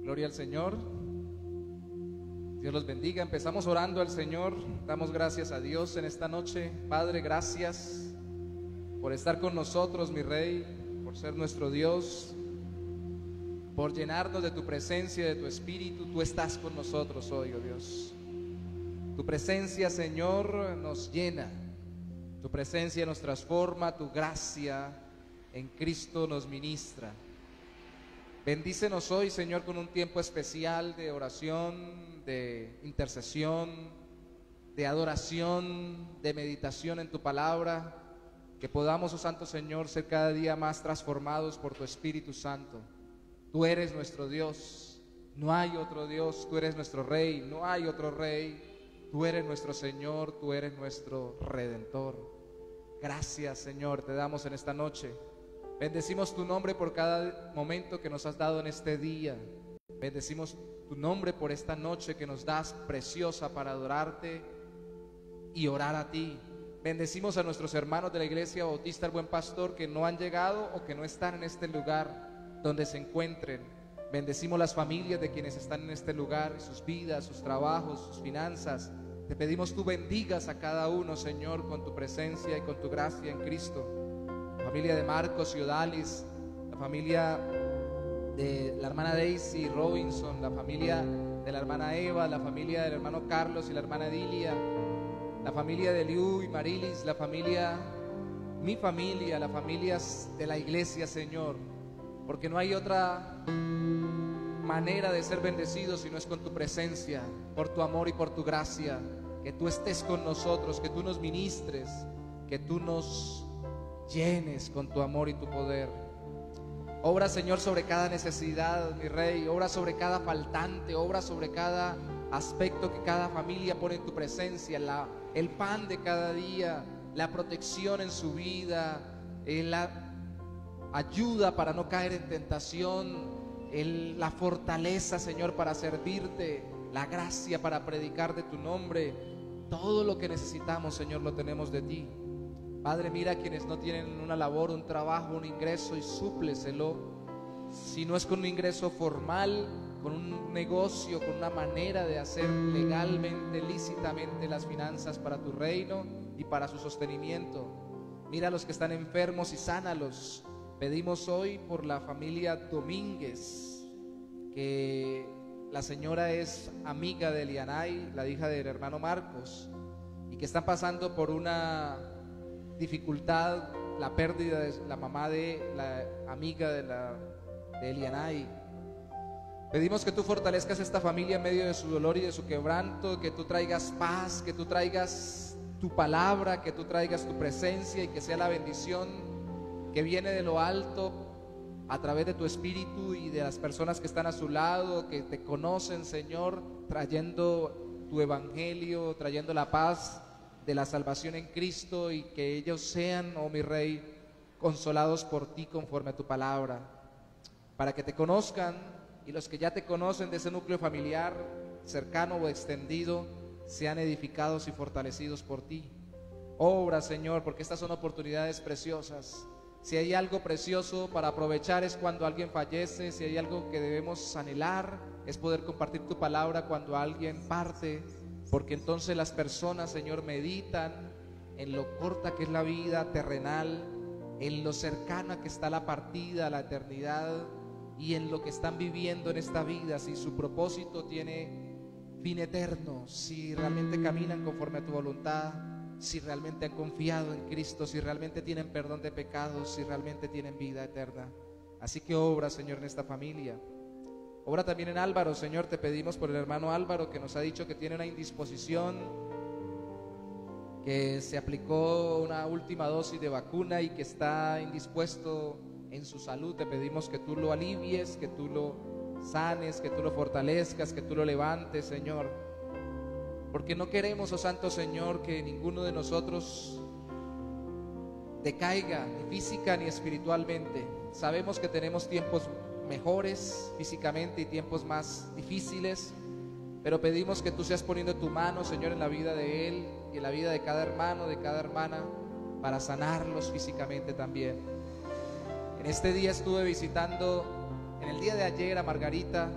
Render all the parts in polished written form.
Gloria al Señor. Dios los bendiga. Empezamos orando al Señor. Damos gracias a Dios en esta noche. Padre, gracias por estar con nosotros, mi Rey, por ser nuestro Dios, por llenarnos de tu presencia, de tu Espíritu. Tú estás con nosotros hoy, oh Dios. Tu presencia, Señor, nos llena. Tu presencia nos transforma. Tu gracia en Cristo nos ministra. Bendícenos hoy, Señor, con un tiempo especial de oración, de intercesión, de adoración, de meditación en tu palabra. Que podamos, oh Santo Señor, ser cada día más transformados por tu Espíritu Santo. Tú eres nuestro Dios, no hay otro Dios. Tú eres nuestro Rey, no hay otro Rey. Tú eres nuestro Señor, tú eres nuestro Redentor. Gracias, Señor, te damos en esta noche. Bendecimos tu nombre por cada momento que nos has dado en este día. Bendecimos tu nombre por esta noche que nos das preciosa para adorarte y orar a ti. Bendecimos a nuestros hermanos de la Iglesia Bautista El Buen Pastor que no han llegado o que no están en este lugar donde se encuentren. Bendecimos las familias de quienes están en este lugar, sus vidas, sus trabajos, sus finanzas. Te pedimos tú bendigas a cada uno, Señor, con tu presencia y con tu gracia en Cristo. La familia de Marcos y Odalis, la familia de la hermana Daisy Robinson, la familia de la hermana Eva, la familia del hermano Carlos y la hermana Dilia, la familia de Liu y Marilis, la familia, mi familia, las familias de la iglesia, Señor, porque no hay otra manera de ser bendecidos si no es con tu presencia, por tu amor y por tu gracia. Que tú estés con nosotros, que tú nos ministres, que tú nos llenes con tu amor y tu poder. Obra, Señor, sobre cada necesidad, mi Rey. Obra sobre cada faltante. Obra sobre cada aspecto que cada familia pone en tu presencia. El pan de cada día, la protección en su vida, la ayuda para no caer en tentación, la fortaleza, Señor, para servirte, la gracia para predicar de tu nombre. Todo lo que necesitamos, Señor, lo tenemos de ti. Padre, mira a quienes no tienen una labor, un trabajo, un ingreso y súpleselo. Si no es con un ingreso formal, con un negocio, con una manera de hacer legalmente, lícitamente las finanzas para tu reino y para su sostenimiento. Mira a los que están enfermos y sánalos. Pedimos hoy por la familia Domínguez, que la señora es amiga de Elianay, la hija del hermano Marcos, y que están pasando por una dificultad, la pérdida de la mamá de la amiga de Elianay. Pedimos que tú fortalezcas esta familia en medio de su dolor y de su quebranto, que tú traigas paz, que tú traigas tu palabra, que tú traigas tu presencia y que sea la bendición que viene de lo alto a través de tu Espíritu y de las personas que están a su lado, que te conocen, Señor, trayendo tu evangelio, trayendo la paz de la salvación en Cristo, y que ellos sean, oh mi Rey, consolados por ti conforme a tu palabra, para que te conozcan, y los que ya te conocen de ese núcleo familiar cercano o extendido sean edificados y fortalecidos por ti. Obra, Señor, porque estas son oportunidades preciosas. Si hay algo precioso para aprovechar es cuando alguien fallece. Si hay algo que debemos anhelar es poder compartir tu palabra cuando alguien parte, porque entonces las personas, Señor, meditan en lo corta que es la vida terrenal, en lo cercana que está la partida, la eternidad, y en lo que están viviendo en esta vida, si su propósito tiene fin eterno, si realmente caminan conforme a tu voluntad, si realmente han confiado en Cristo, si realmente tienen perdón de pecados, si realmente tienen vida eterna. Así que obra, Señor, en esta familia. Obra también en Álvaro, Señor. Te pedimos por el hermano Álvaro, que nos ha dicho que tiene una indisposición, que se aplicó una última dosis de vacuna y que está indispuesto en su salud. Te pedimos que tú lo alivies, que tú lo sanes, que tú lo fortalezcas, que tú lo levantes, Señor, porque no queremos, oh Santo Señor, que ninguno de nosotros decaiga, ni física ni espiritualmente. Sabemos que tenemos tiempos mejores físicamente y tiempos más difíciles, pero pedimos que tú seas poniendo tu mano, Señor, en la vida de él y en la vida de cada hermano, de cada hermana, para sanarlos físicamente también. En este día estuve visitando, en el día de ayer, a Margarita,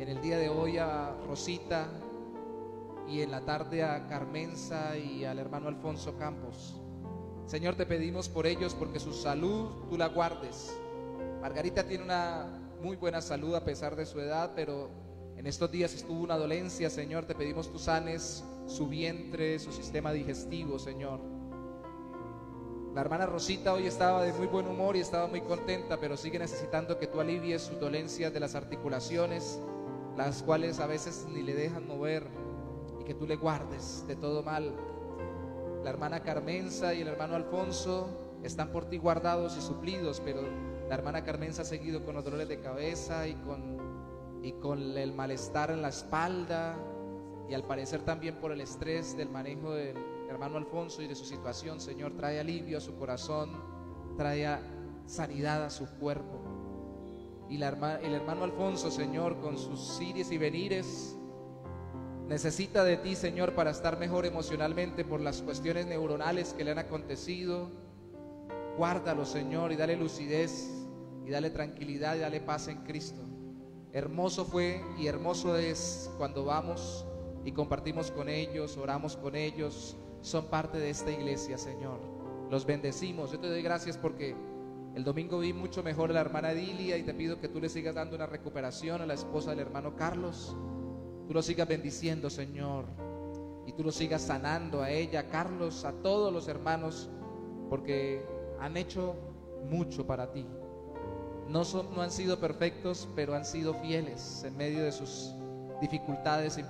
en el día de hoy a Rosita y en la tarde a Carmenza y al hermano Alfonso Campos. Señor, te pedimos por ellos porque su salud tú la guardes. Margarita tiene una muy buena salud a pesar de su edad, pero en estos días estuvo una dolencia. Señor, te pedimos tú sanes su vientre, su sistema digestivo, Señor. La hermana Rosita hoy estaba de muy buen humor y estaba muy contenta, pero sigue necesitando que tú alivies sus dolencias de las articulaciones, las cuales a veces ni le dejan mover, y que tú le guardes de todo mal. La hermana Carmenza y el hermano Alfonso están por ti guardados y suplidos, pero la hermana Carmenza ha seguido con los dolores de cabeza y con el malestar en la espalda, y al parecer también por el estrés del manejo del hermano Alfonso y de su situación. Señor, trae alivio a su corazón, trae sanidad a su cuerpo. Y el hermano Alfonso, Señor, con sus ires y venires, necesita de ti, Señor, para estar mejor emocionalmente por las cuestiones neuronales que le han acontecido. Guárdalo, Señor, y dale lucidez, y dale tranquilidad, y dale paz en Cristo. Hermoso fue y hermoso es cuando vamos y compartimos con ellos, oramos con ellos, son parte de esta iglesia, Señor. Los bendecimos. Yo te doy gracias porque el domingo vi mucho mejor a la hermana Dilia, y te pido que tú le sigas dando una recuperación a la esposa del hermano Carlos. Tú lo sigas bendiciendo, Señor, y tú lo sigas sanando a ella, a Carlos, a todos los hermanos, porque han hecho mucho para ti. No han sido perfectos, pero han sido fieles en medio de sus dificultades e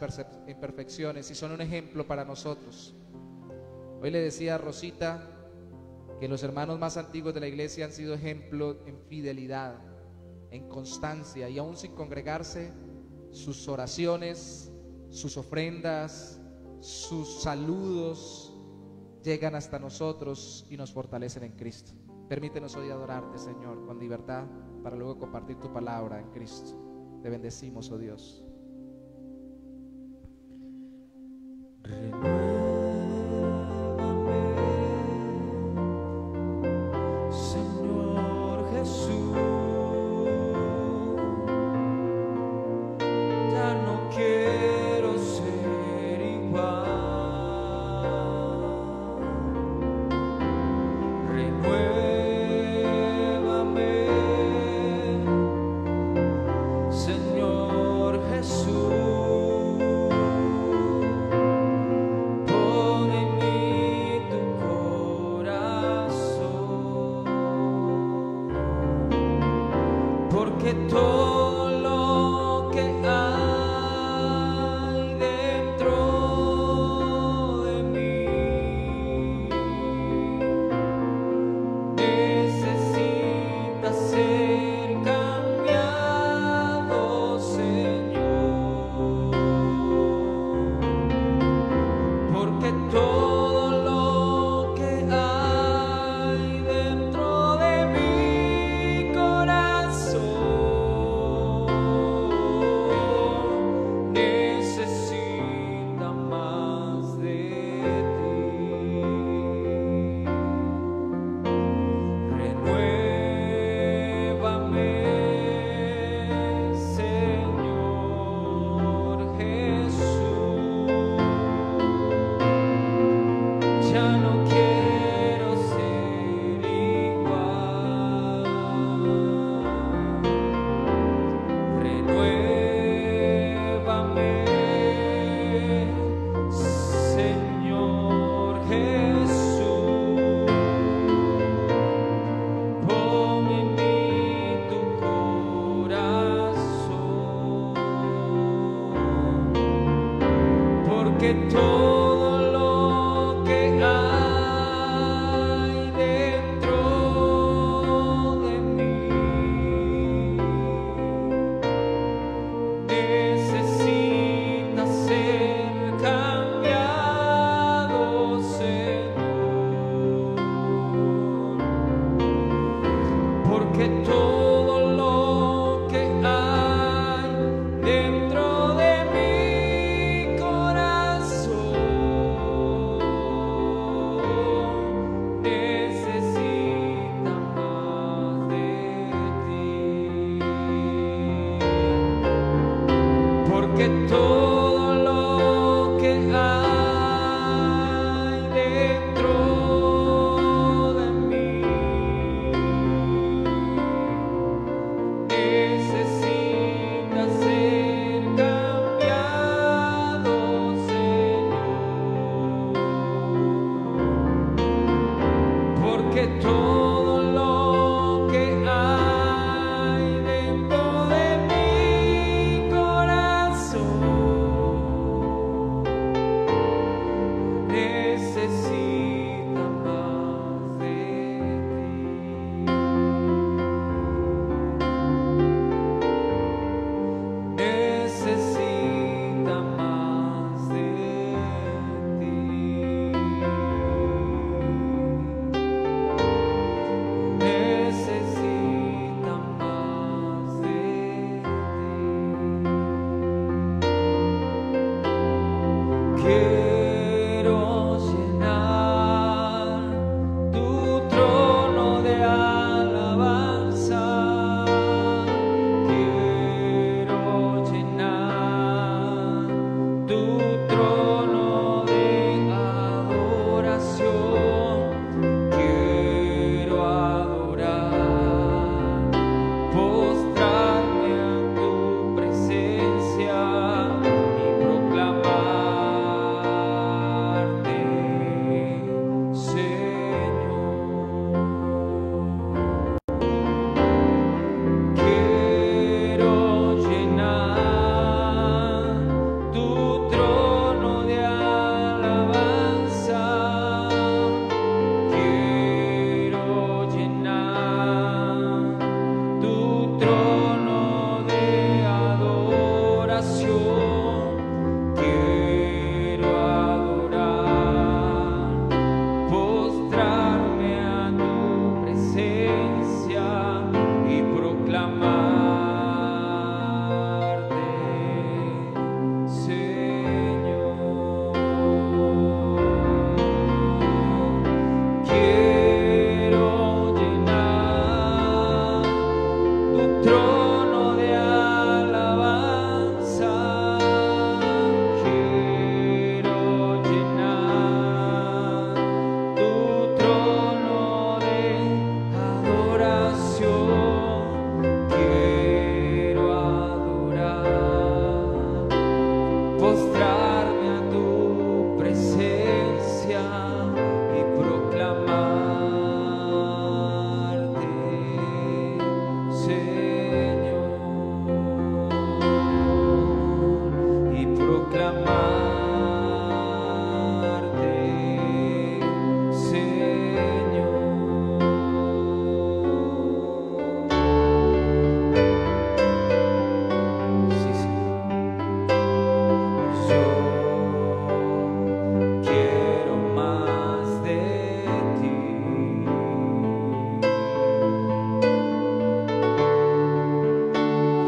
imperfecciones, y son un ejemplo para nosotros. Hoy le decía a Rosita que los hermanos más antiguos de la iglesia han sido ejemplo en fidelidad, en constancia, y aún sin congregarse, sus oraciones, sus ofrendas, sus saludos llegan hasta nosotros y nos fortalecen en Cristo. Permítenos hoy adorarte, Señor, con libertad, para luego compartir tu palabra en Cristo. Te bendecimos, oh Dios. Señor Jesús, ya no quiero ser igual. Renuévame, Señor Jesús. Pon en mí tu corazón, porque todo lo que hay dentro de mí necesita ser cambiado, Señor, porque todo lo que hay dentro de mi corazón necesita más de ti. Renuévame, Señor Jesús. Ya no quiero ser igual. Renuévame, Señor Jesús. Pon en mí tu corazón, porque todo lo que hay dentro de mí necesita ser cambiado, Señor, porque todo lo que hay dentro de mi corazón porque todo lo que hay dentro de mí necesita ser cambiado, Señor, porque todo lo que hay dentro de mi corazón necesita más de ti. Necesita más de ti. Necesita más de ti. Quiero llenar tu trono de alabanza. Quiero llenar tu trono de adoración. Quiero adorar, postrarme a tu presencia y proclamarte, Señor. Quiero llenar tu trono de alabanza. Quiero llenar tu trono de adoración. Quiero adorar, postrarme a tu presencia y proclamarte, Señor. Quiero llenar tu trono de alabanza. Quiero llenar tu trono de adoración. Quiero adorar, postrarme a tu presencia y proclamarte, Señor, y proclamarte, Señor. Sí, Señor. Yo quiero más de ti.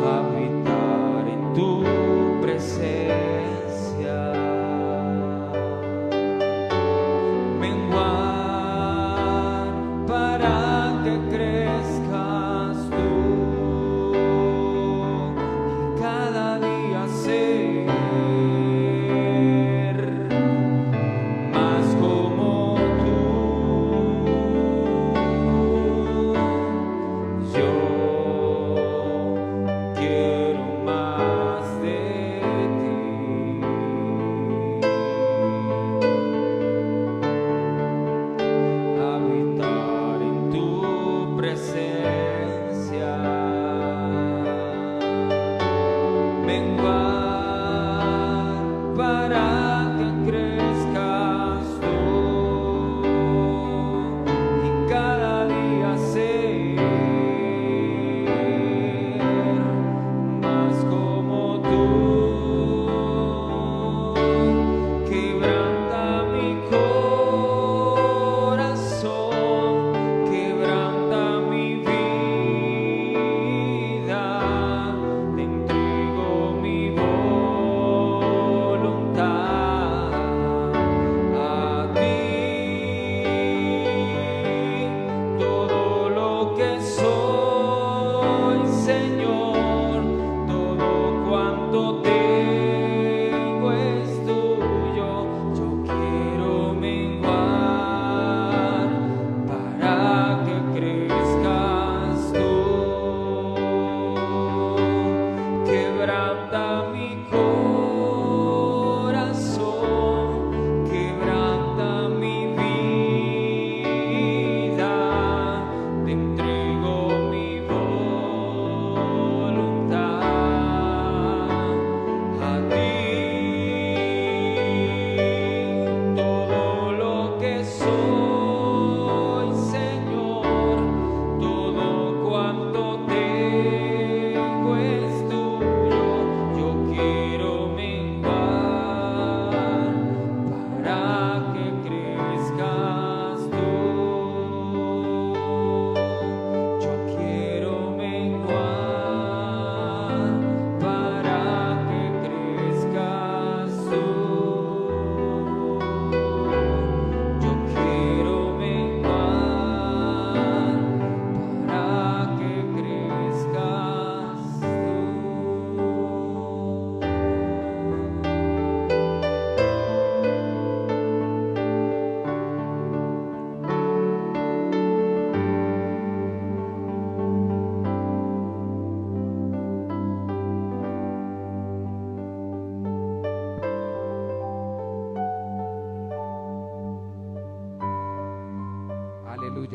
Habitar en tu presencia. Menguar para que crezcas tú y cada día ser más como tú. Yo quiero más de ti. Habitar en tu presencia. Menguar para que crezcas tú y cada día ser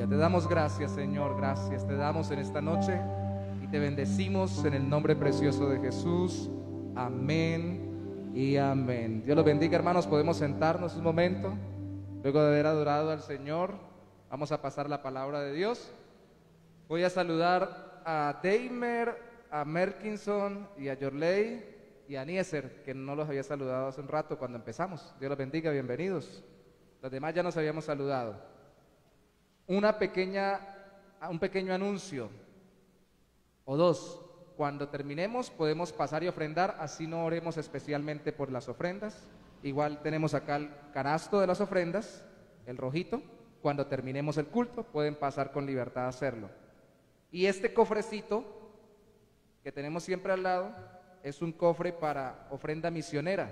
Aleluya. Te damos gracias, Señor, gracias. Te damos en esta noche y te bendecimos en el nombre precioso de Jesús. Amén y amén. Dios los bendiga, hermanos. Podemos sentarnos un momento. Luego de haber adorado al Señor, vamos a pasar la palabra de Dios. Voy a saludar a Deimer, a Merkinson y a Yorley y a Nieser, que no los había saludado hace un rato cuando empezamos. Dios los bendiga, bienvenidos. Los demás ya nos habíamos saludado. Un pequeño anuncio, o dos. Cuando terminemos podemos pasar y ofrendar, así no oremos especialmente por las ofrendas. Igual tenemos acá el canasto de las ofrendas, el rojito. Cuando terminemos el culto pueden pasar con libertad a hacerlo. Y este cofrecito que tenemos siempre al lado es un cofre para ofrenda misionera,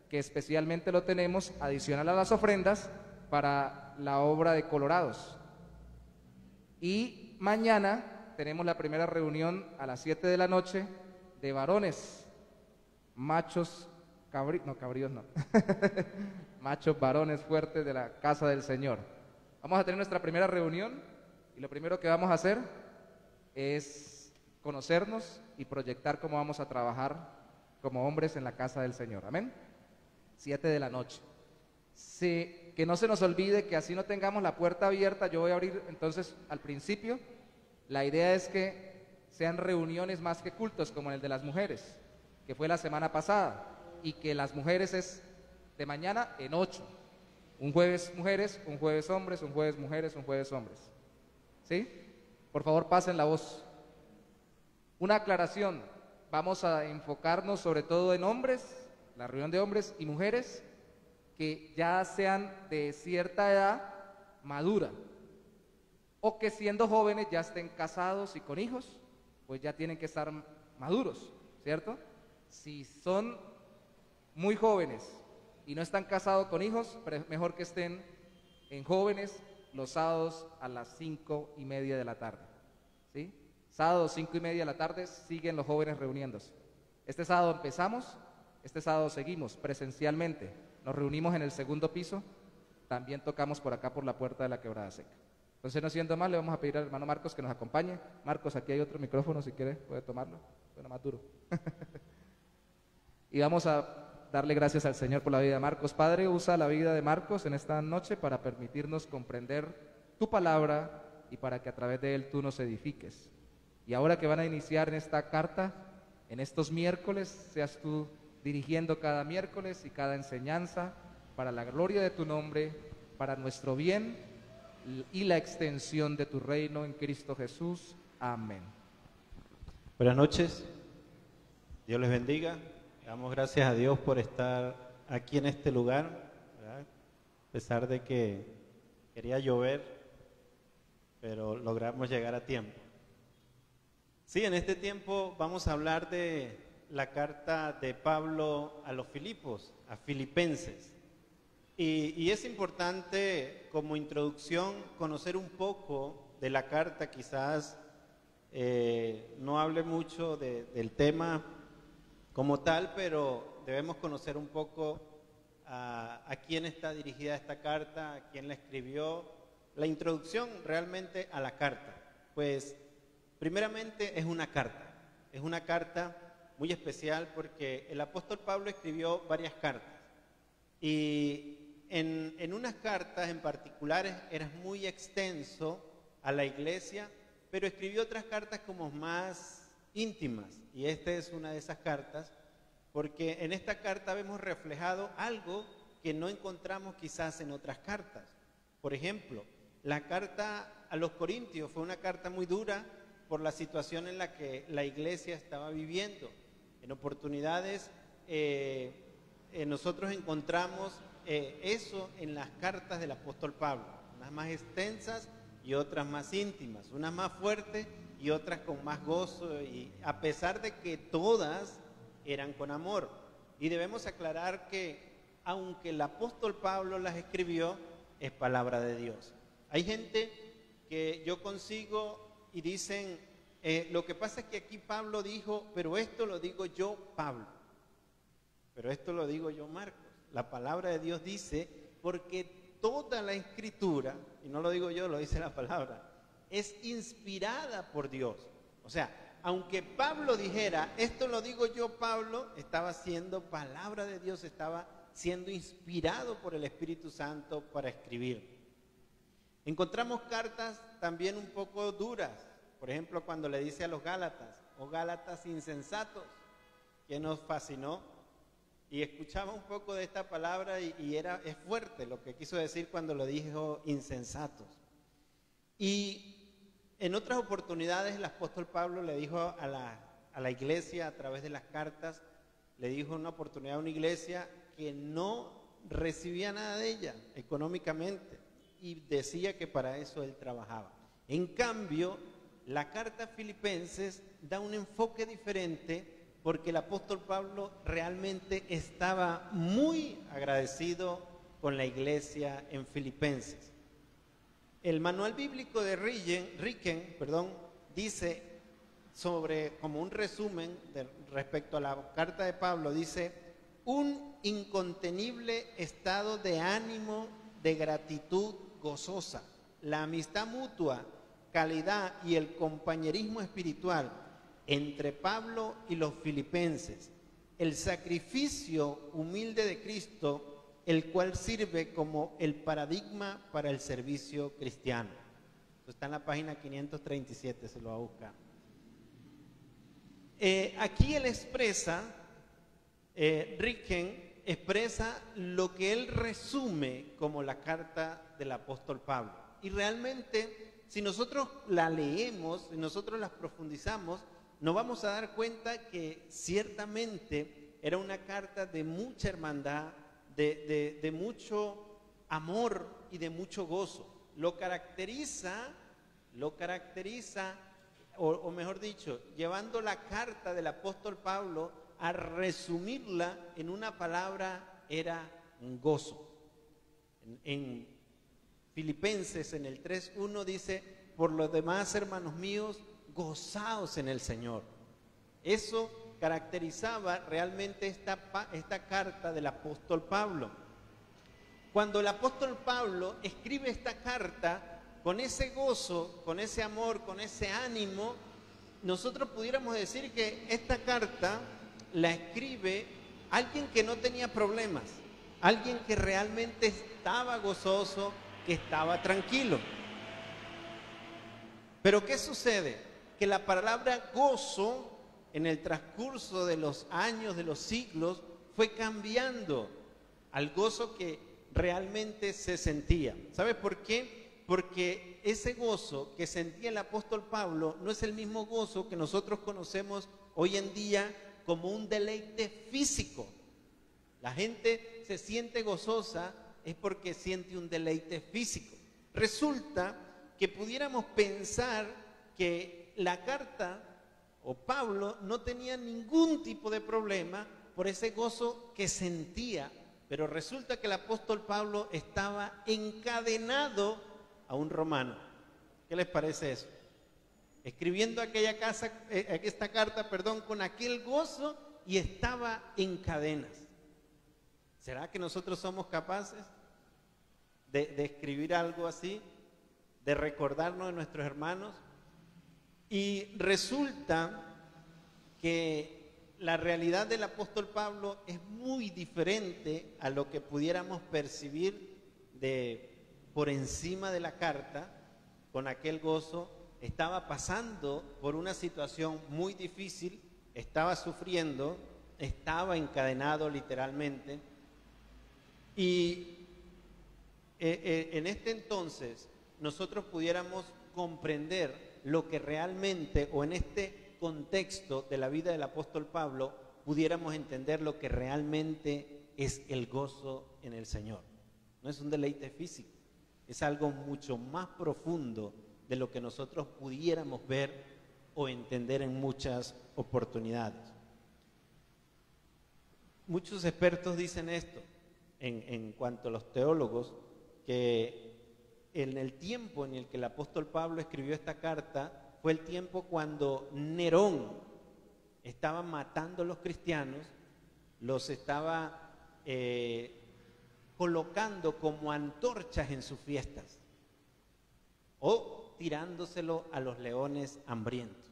que especialmente lo tenemos adicional a las ofrendas para la obra de Colorados. Y mañana tenemos la primera reunión a las 7 de la noche de varones, machos, cabríos no, machos varones fuertes de la casa del Señor. Vamos a tener nuestra primera reunión y lo primero que vamos a hacer es conocernos y proyectar cómo vamos a trabajar como hombres en la casa del Señor. Amén. 7 de la noche. Que no se nos olvide que así no tengamos la puerta abierta. Yo voy a abrir entonces al principio. La idea es que sean reuniones más que cultos, como el de las mujeres, que fue la semana pasada, y que las mujeres es de mañana en 8. Un jueves mujeres, un jueves hombres, un jueves mujeres, un jueves hombres. ¿Sí? Por favor, pasen la voz. Una aclaración, vamos a enfocarnos sobre todo en hombres, la reunión de hombres y mujeres que ya sean de cierta edad madura, o que siendo jóvenes ya estén casados y con hijos, pues ya tienen que estar maduros, ¿cierto? Si son muy jóvenes y no están casados con hijos, mejor que estén en jóvenes los sábados a las 5:30 de la tarde, ¿sí? Sábados 5:30 de la tarde siguen los jóvenes reuniéndose. Este sábado empezamos, este sábado seguimos presencialmente. Nos reunimos en el segundo piso, también tocamos por acá por la puerta de la Quebrada Seca. Entonces, no siendo más, le vamos a pedir al hermano Marcos que nos acompañe. Marcos, aquí hay otro micrófono, si quiere puede tomarlo, bueno, más duro. Y vamos a darle gracias al Señor por la vida de Marcos. Padre, usa la vida de Marcos en esta noche para permitirnos comprender tu palabra y para que a través de él tú nos edifiques. Y ahora que van a iniciar en esta carta, en estos miércoles, seas tú dirigiendo cada miércoles y cada enseñanza para la gloria de tu nombre, para nuestro bien y la extensión de tu reino en Cristo Jesús. Amén. Buenas noches, Dios les bendiga. Damos gracias a Dios por estar aquí en este lugar, ¿verdad? A pesar de que quería llover, pero logramos llegar a tiempo. Sí, en este tiempo vamos a hablar de la carta de Pablo a los Filipos, a Filipenses. Y es importante como introducción conocer un poco de la carta. Quizás no hable mucho del tema como tal, pero debemos conocer un poco a quién está dirigida esta carta, a quién la escribió. La introducción realmente a la carta, pues primeramente es una carta muy especial porque el apóstol Pablo escribió varias cartas y en unas cartas en particulares era muy extenso a la iglesia, pero escribió otras cartas como más íntimas, y esta es una de esas cartas porque en esta carta vemos reflejado algo que no encontramos quizás en otras cartas. Por ejemplo, la carta a los Corintios fue una carta muy dura por la situación en la que la iglesia estaba viviendo. En oportunidades nosotros encontramos eso en las cartas del apóstol Pablo, unas más extensas y otras más íntimas, unas más fuertes y otras con más gozo, y a pesar de que todas eran con amor. Y debemos aclarar que aunque el apóstol Pablo las escribió, es palabra de Dios. Hay gente que yo consigo y dicen, lo que pasa es que aquí Pablo dijo, pero esto lo digo yo, Pablo, pero esto lo digo yo, Marcos. La palabra de Dios dice, porque toda la escritura, y no lo digo yo, lo dice la palabra, es inspirada por Dios. O sea, aunque Pablo dijera, esto lo digo yo, Pablo, estaba siendo palabra de Dios, estaba siendo inspirado por el Espíritu Santo para escribir. Encontramos cartas también un poco duras, por ejemplo, cuando le dice a los Gálatas, oh Gálatas insensatos, que nos fascinó, y escuchaba un poco de esta palabra y es fuerte lo que quiso decir cuando lo dijo insensatos. Y en otras oportunidades el apóstol Pablo le dijo a la iglesia a través de las cartas, le dijo una oportunidad a una iglesia que no recibía nada de ella económicamente y decía que para eso él trabajaba. En cambio, la carta a Filipenses da un enfoque diferente porque el apóstol Pablo realmente estaba muy agradecido con la iglesia en Filipenses. El manual bíblico de Ricken, dice sobre, como un resumen respecto a la carta de Pablo, dice, un incontenible estado de ánimo, de gratitud gozosa, la amistad mutua, calidad y el compañerismo espiritual entre Pablo y los filipenses, el sacrificio humilde de Cristo, el cual sirve como el paradigma para el servicio cristiano. Esto está en la página 537, se lo va a buscar. Aquí él expresa, Ricken expresa lo que él resume como la carta del apóstol Pablo. Y realmente, si nosotros la leemos, si nosotros las profundizamos, nos vamos a dar cuenta que ciertamente era una carta de mucha hermandad, de mucho amor y de mucho gozo. Lo caracteriza, o mejor dicho, llevando la carta del apóstol Pablo a resumirla en una palabra, era un gozo. En Filipenses, en el 3:1 dice, por lo demás, hermanos míos, gozaos en el Señor. Eso caracterizaba realmente esta carta del apóstol Pablo. Cuando el apóstol Pablo escribe esta carta con ese gozo, con ese amor, con ese ánimo, nosotros pudiéramos decir que esta carta la escribe alguien que no tenía problemas, alguien que realmente estaba gozoso, que estaba tranquilo. Pero ¿qué sucede? Que la palabra gozo en el transcurso de los años, de los siglos, fue cambiando al gozo que realmente se sentía. ¿Sabe por qué? Porque ese gozo que sentía el apóstol Pablo no es el mismo gozo que nosotros conocemos hoy en día como un deleite físico. La gente se siente gozosa es porque siente un deleite físico. Resulta que pudiéramos pensar que la carta o Pablo no tenía ningún tipo de problema por ese gozo que sentía, pero resulta que el apóstol Pablo estaba encadenado a un romano. ¿Qué les parece eso? Escribiendo esta carta, con aquel gozo y estaba en cadenas. ¿Será que nosotros somos capaces de escribir algo así? De recordarnos de nuestros hermanos. Y resulta que la realidad del apóstol Pablo es muy diferente a lo que pudiéramos percibir por encima de la carta. Con aquel gozo estaba pasando por una situación muy difícil, estaba sufriendo, estaba encadenado literalmente. Y en este entonces nosotros pudiéramos comprender lo que realmente, o en este contexto de la vida del apóstol Pablo, pudiéramos entender lo que realmente es el gozo en el Señor. No es un deleite físico, es algo mucho más profundo de lo que nosotros pudiéramos ver o entender en muchas oportunidades. Muchos expertos dicen esto, en cuanto a los teólogos, que en el tiempo en el que el apóstol Pablo escribió esta carta fue el tiempo cuando Nerón estaba matando a los cristianos, los estaba colocando como antorchas en sus fiestas o tirándoselo a los leones hambrientos.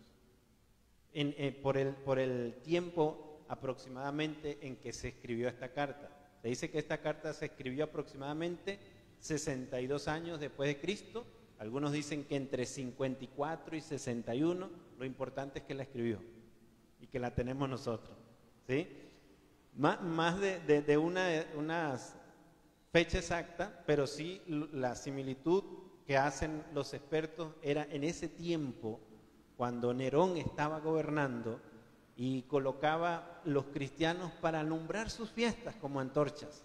Por el tiempo aproximadamente en que se escribió esta carta. Se dice que esta carta se escribió aproximadamente 62 años después de Cristo. Algunos dicen que entre 54 y 61. Lo importante es que la escribió y que la tenemos nosotros, ¿sí? Más de una fecha exacta, pero sí la similitud que hacen los expertos era en ese tiempo cuando Nerón estaba gobernando y colocaba los cristianos para alumbrar sus fiestas como antorchas.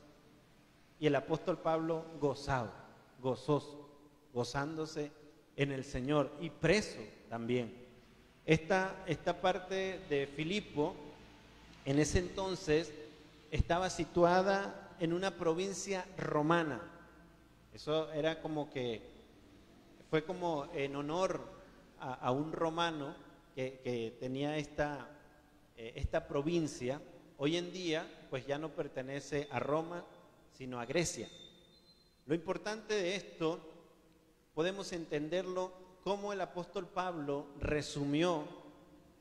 Y el apóstol Pablo gozoso, gozándose en el Señor y preso también. Esta parte de Filipo, en ese entonces, estaba situada en una provincia romana. Eso era como que, fue como en honor a un romano que tenía esta provincia. Hoy en día, pues ya no pertenece a Roma, sino a Grecia. Lo importante de esto, podemos entenderlo como el apóstol Pablo resumió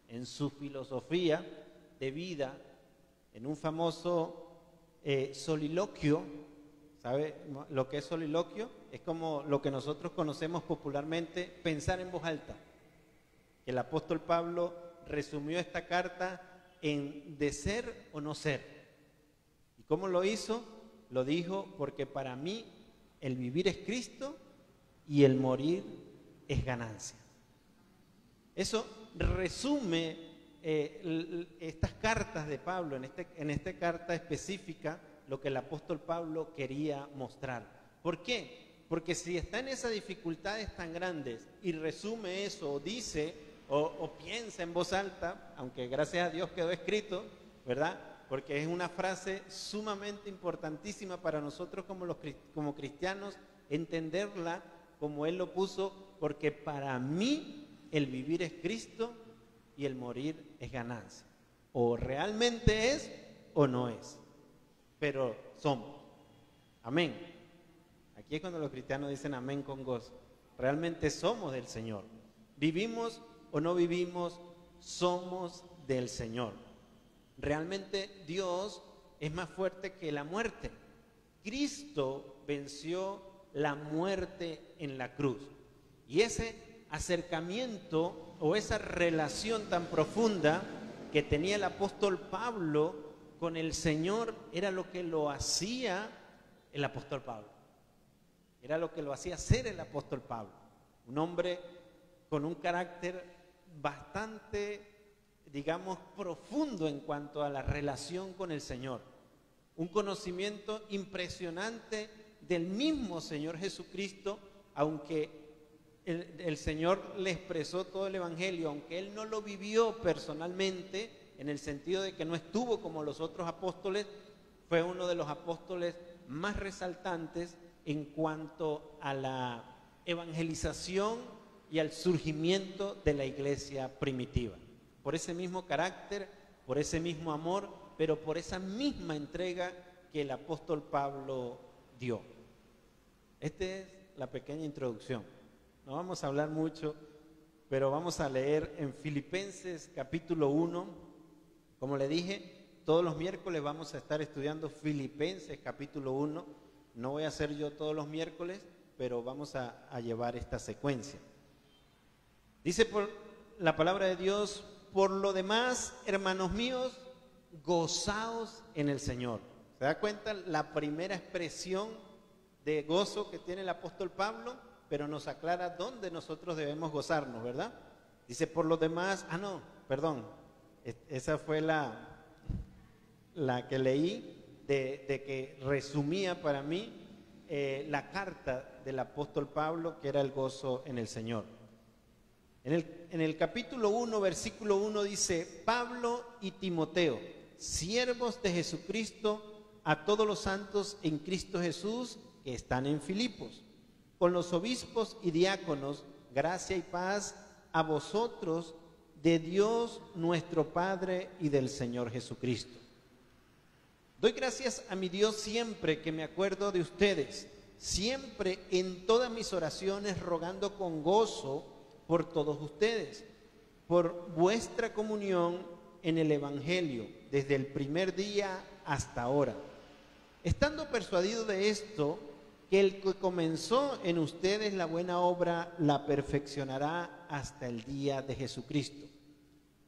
en su filosofía de vida, en un famoso soliloquio. ¿Sabe lo que es soliloquio? Es como lo que nosotros conocemos popularmente, pensar en voz alta. El apóstol Pablo resumió esta carta en de ser o no ser. ¿Y cómo lo hizo? Lo dijo: porque para mí el vivir es Cristo y el morir es ganancia. Eso resume estas cartas de Pablo, en esta carta específica, lo que el apóstol Pablo quería mostrar. ¿Por qué? Porque si está en esas dificultades tan grandes y resume eso, o dice o piensa en voz alta, aunque gracias a Dios quedó escrito, ¿verdad? Porque es una frase sumamente importantísima para nosotros como cristianos, entenderla como Él lo puso: porque para mí el vivir es Cristo y el morir es ganancia. O realmente es o no es, pero somos. Amén. Aquí es cuando los cristianos dicen amén con gozo. Realmente somos del Señor. Vivimos o no vivimos, somos del Señor. Realmente Dios es más fuerte que la muerte. Cristo venció la muerte en la cruz. Y ese acercamiento o esa relación tan profunda que tenía el apóstol Pablo con el Señor era lo que lo hacía el apóstol Pablo. Era lo que lo hacía ser el apóstol Pablo. Un hombre con un carácter bastante, digamos, profundo en cuanto a la relación con el Señor. Un conocimiento impresionante del mismo Señor Jesucristo, aunque el Señor le expresó todo el Evangelio, aunque Él no lo vivió personalmente, en el sentido de que no estuvo como los otros apóstoles, fue uno de los apóstoles más resaltantes en cuanto a la evangelización y al surgimiento de la iglesia primitiva. Por ese mismo carácter, por ese mismo amor, pero por esa misma entrega que el apóstol Pablo dio. Esta es la pequeña introducción. No vamos a hablar mucho, pero vamos a leer en Filipenses capítulo 1. Como le dije, todos los miércoles vamos a estar estudiando Filipenses capítulo 1. No voy a hacer yo todos los miércoles, pero vamos a llevar esta secuencia. Dice por la palabra de Dios: por lo demás, hermanos míos, gozaos en el Señor. ¿Se da cuenta la primera expresión de gozo que tiene el apóstol Pablo? Pero nos aclara dónde nosotros debemos gozarnos, ¿verdad? Dice: por lo demás, esa fue la que leí de que resumía para mí la carta del apóstol Pablo, que era el gozo en el Señor. En el capítulo 1, versículo 1 dice: Pablo y Timoteo, siervos de Jesucristo, a todos los santos en Cristo Jesús que están en Filipos, con los obispos y diáconos, gracia y paz a vosotros de Dios nuestro Padre y del Señor Jesucristo. Doy gracias a mi Dios siempre que me acuerdo de ustedes, siempre en todas mis oraciones rogando con gozo por todos ustedes, por vuestra comunión en el Evangelio, desde el primer día hasta ahora. Estando persuadido de esto, que el que comenzó en ustedes la buena obra la perfeccionará hasta el día de Jesucristo.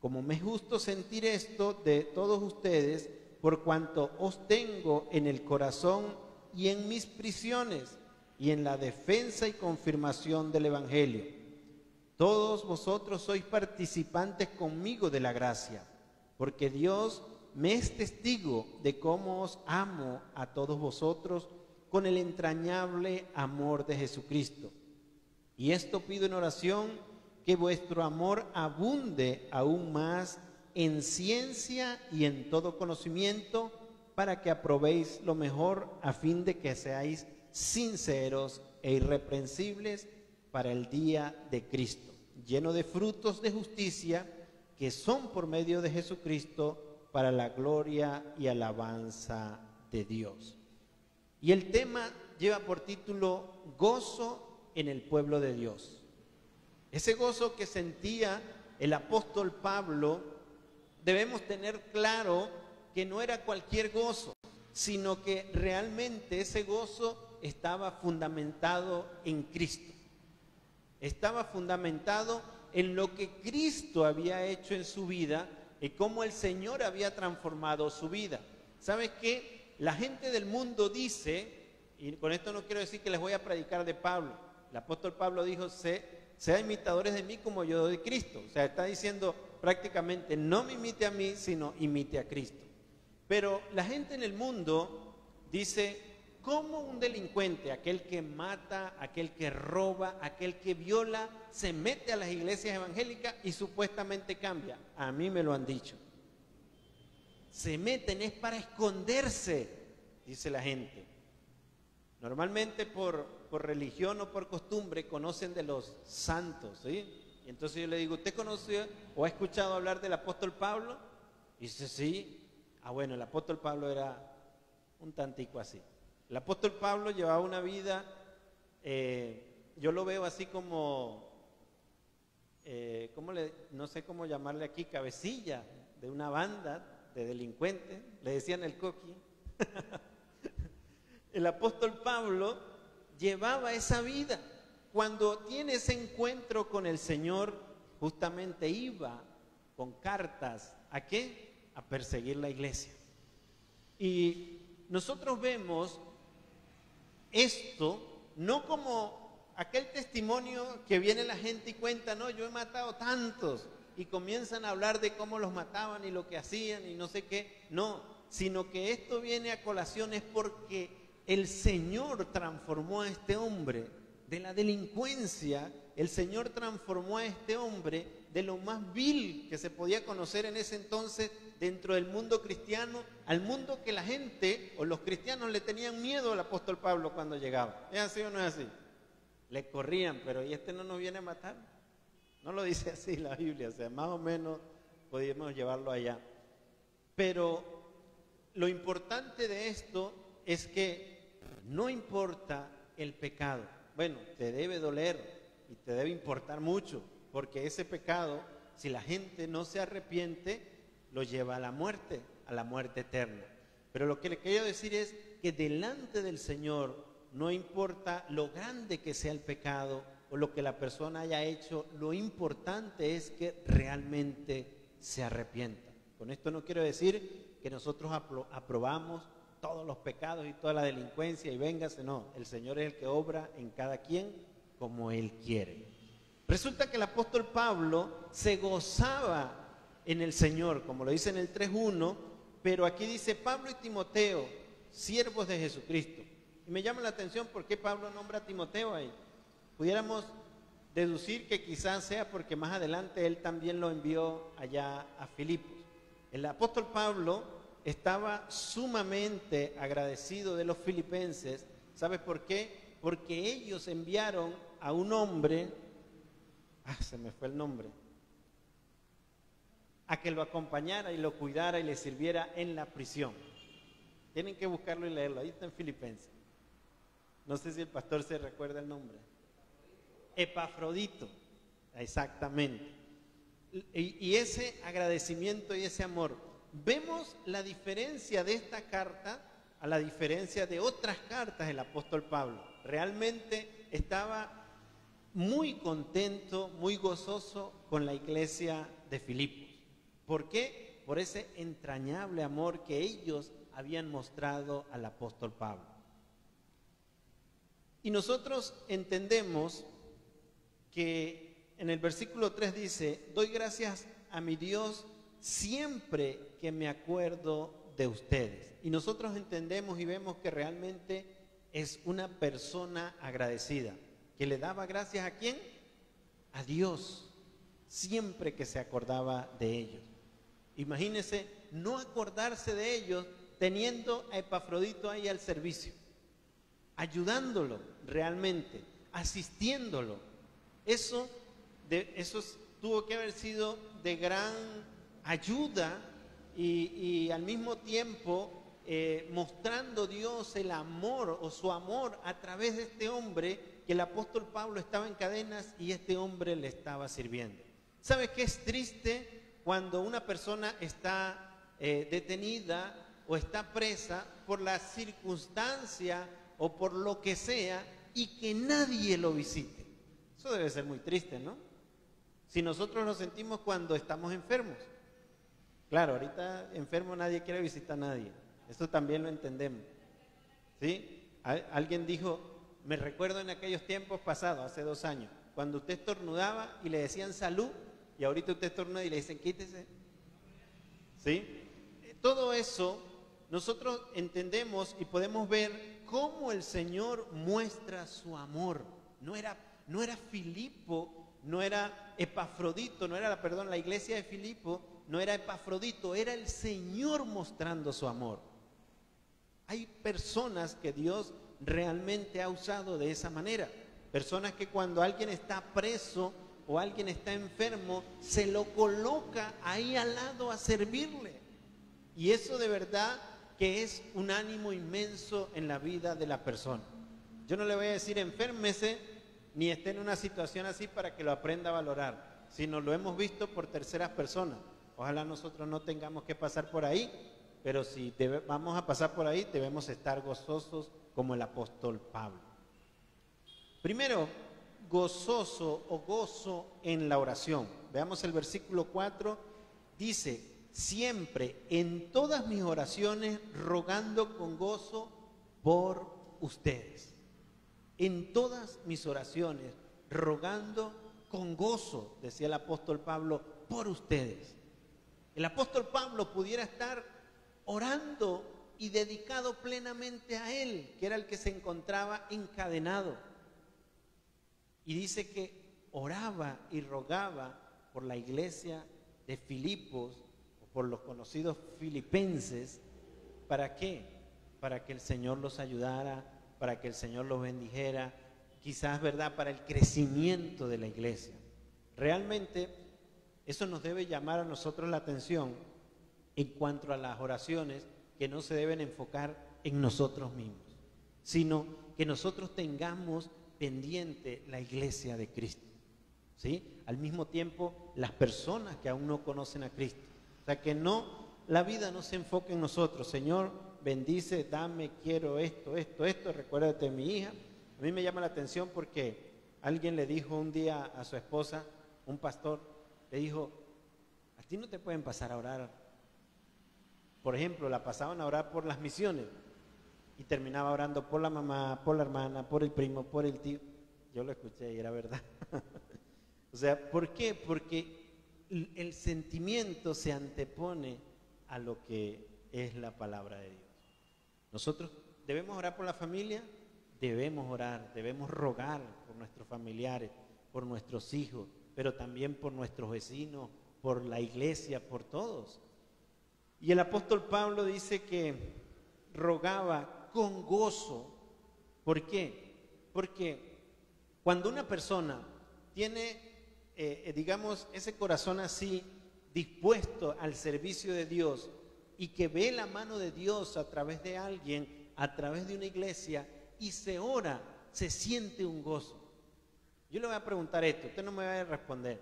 Como me es justo sentir esto de todos ustedes, por cuanto os tengo en el corazón y en mis prisiones y en la defensa y confirmación del Evangelio. Todos vosotros sois participantes conmigo de la gracia, porque Dios me es testigo de cómo os amo a todos vosotros con el entrañable amor de Jesucristo. Y esto pido en oración, que vuestro amor abunde aún más en ciencia y en todo conocimiento, para que aprobéis lo mejor, a fin de que seáis sinceros e irreprensibles para el día de Cristo, lleno de frutos de justicia, que son por medio de Jesucristo, para la gloria y alabanza de Dios. Y el tema lleva por título Gozo en el pueblo de Dios. Ese gozo que sentía el apóstol Pablo, debemos tener claro que no era cualquier gozo, sino que realmente ese gozo estaba fundamentado en Cristo. Estaba fundamentado en lo que Cristo había hecho en su vida y cómo el Señor había transformado su vida. ¿Sabes qué? La gente del mundo dice, y con esto no quiero decir que les voy a predicar de Pablo. El apóstol Pablo dijo, sean imitadores de mí como yo de Cristo. O sea, está diciendo prácticamente, no me imite a mí, sino imite a Cristo. Pero la gente en el mundo dice, ¿cómo un delincuente, aquel que mata, aquel que roba, aquel que viola, se mete a las iglesias evangélicas y supuestamente cambia? A mí me lo han dicho. Se meten es para esconderse, dice la gente. Normalmente por religión o por costumbre conocen de los santos, ¿sí? Y entonces yo le digo, ¿usted conoce o ha escuchado hablar del apóstol Pablo? Y dice, sí. Ah, bueno, el apóstol Pablo era un tantico así. El apóstol Pablo llevaba una vida, yo lo veo así como, no sé cómo llamarle aquí, cabecilla de una banda de delincuentes, le decían el coqui. El apóstol Pablo llevaba esa vida. Cuando tiene ese encuentro con el Señor, justamente iba con cartas, ¿a qué? A perseguir la iglesia. Y nosotros vemos esto no como aquel testimonio que viene la gente y cuenta, no, yo he matado tantos, y comienzan a hablar de cómo los mataban y lo que hacían y no sé qué, no, sino que esto viene a colación es porque el Señor transformó a este hombre de la delincuencia. El Señor transformó a este hombre de lo más vil que se podía conocer en ese entonces dentro del mundo cristiano, al mundo que la gente o los cristianos le tenían miedo al apóstol Pablo cuando llegaba. ¿Es así o no es así? Le corrían, pero ¿y este no nos viene a matar? No lo dice así la Biblia, o sea, más o menos podíamos llevarlo allá. Pero lo importante de esto es que no importa el pecado. Bueno, te debe doler y te debe importar mucho, porque ese pecado, si la gente no se arrepiente, lo lleva a la muerte eterna. Pero lo que le quiero decir es que delante del Señor no importa lo grande que sea el pecado o lo que la persona haya hecho, lo importante es que realmente se arrepienta. Con esto no quiero decir que nosotros aprobamos todos los pecados y toda la delincuencia y véngase, no, el Señor es el que obra en cada quien como Él quiere. Resulta que el apóstol Pablo se gozaba en el Señor, como lo dice en el 3:1, pero aquí dice Pablo y Timoteo, siervos de Jesucristo. Y me llama la atención por qué Pablo nombra a Timoteo ahí. Pudiéramos deducir que quizás sea porque más adelante él también lo envió allá a Filipos. El apóstol Pablo estaba sumamente agradecido de los filipenses. ¿Sabes por qué? Porque ellos enviaron a un hombre, se me fue el nombre, a que lo acompañara y lo cuidara y le sirviera en la prisión. Tienen que buscarlo y leerlo. Ahí está en Filipenses. No sé si el pastor se recuerda el nombre. Epafrodito. Exactamente. Y ese agradecimiento y ese amor. Vemos la diferencia de esta carta a la diferencia de otras cartas del apóstol Pablo. Realmente estaba muy contento, muy gozoso con la iglesia de Filipos. ¿Por qué? Por ese entrañable amor que ellos habían mostrado al apóstol Pablo. Y nosotros entendemos que en el versículo 3 dice: doy gracias a mi Dios siempre que me acuerdo de ustedes. Y nosotros entendemos y vemos que realmente es una persona agradecida, que le daba gracias ¿a quién? A Dios, siempre que se acordaba de ellos. Imagínense no acordarse de ellos teniendo a Epafrodito ahí al servicio, ayudándolo realmente, asistiéndolo. Eso tuvo que haber sido de gran ayuda y al mismo tiempo mostrando Dios el amor o su amor a través de este hombre, que el apóstol Pablo estaba en cadenas y este hombre le estaba sirviendo. ¿Sabes qué es triste? Cuando una persona está detenida o está presa por la circunstancia o por lo que sea y que nadie lo visite. Eso debe ser muy triste, ¿no? Si nosotros nos sentimos cuando estamos enfermos. Claro, ahorita enfermo nadie quiere visitar a nadie. Eso también lo entendemos. ¿Sí? Alguien dijo, me recuerdo en aquellos tiempos pasados, hace 2 años, cuando usted estornudaba y le decían salud, y ahorita usted estornuda y le dicen quítese. ¿Sí? Todo eso nosotros entendemos y podemos ver cómo el Señor muestra su amor. No era Filipo, no era Epafrodito, la iglesia de Filipo no era Epafrodito, era el Señor mostrando su amor. Hay personas que Dios realmente ha usado de esa manera. Personas que cuando alguien está preso o alguien está enfermo, se lo coloca ahí al lado a servirle. Y eso de verdad que es un ánimo inmenso en la vida de la persona. Yo no le voy a decir enférmese, ni esté en una situación así para que lo aprenda a valorar, sino lo hemos visto por terceras personas. Ojalá nosotros no tengamos que pasar por ahí, pero si vamos a pasar por ahí, debemos estar gozosos como el apóstol Pablo. Primero, gozoso o gozo en la oración. Veamos el versículo 4, dice: siempre en todas mis oraciones rogando con gozo por ustedes. En todas mis oraciones rogando con gozo, decía el apóstol Pablo, por ustedes. El apóstol Pablo pudiera estar orando y dedicado plenamente a él, que era el que se encontraba encadenado. Y dice que oraba y rogaba por la iglesia de Filipos, o por los conocidos filipenses. ¿Para qué? Para que el Señor los ayudara, para que el Señor los bendijera, quizás, ¿verdad?, para el crecimiento de la iglesia. Realmente eso nos debe llamar a nosotros la atención en cuanto a las oraciones, que no se deben enfocar en nosotros mismos, sino que nosotros tengamos pendiente la iglesia de Cristo, ¿sí? Al mismo tiempo, las personas que aún no conocen a Cristo. O sea, que la vida no se enfoque en nosotros. Señor, bendice, dame, quiero esto, recuérdate de mi hija. A mí me llama la atención porque alguien le dijo un día a su esposa, un pastor, le dijo: a ti no te pueden pasar a orar. Por ejemplo, la pasaban a orar por las misiones y terminaba orando por la mamá, por la hermana, por el primo, por el tío. Yo lo escuché y era verdad. O sea, ¿por qué? Porque el sentimiento se antepone a lo que es la palabra de Dios. Nosotros debemos orar por la familia, debemos orar, debemos rogar por nuestros familiares, por nuestros hijos, pero también por nuestros vecinos, por la iglesia, por todos. Y el apóstol Pablo dice que rogaba con gozo. ¿Por qué? Porque cuando una persona tiene, digamos, ese corazón así, dispuesto al servicio de Dios, y que ve la mano de Dios a través de alguien, a través de una iglesia, y se ora, se siente un gozo. Yo le voy a preguntar esto, usted no me va a responder.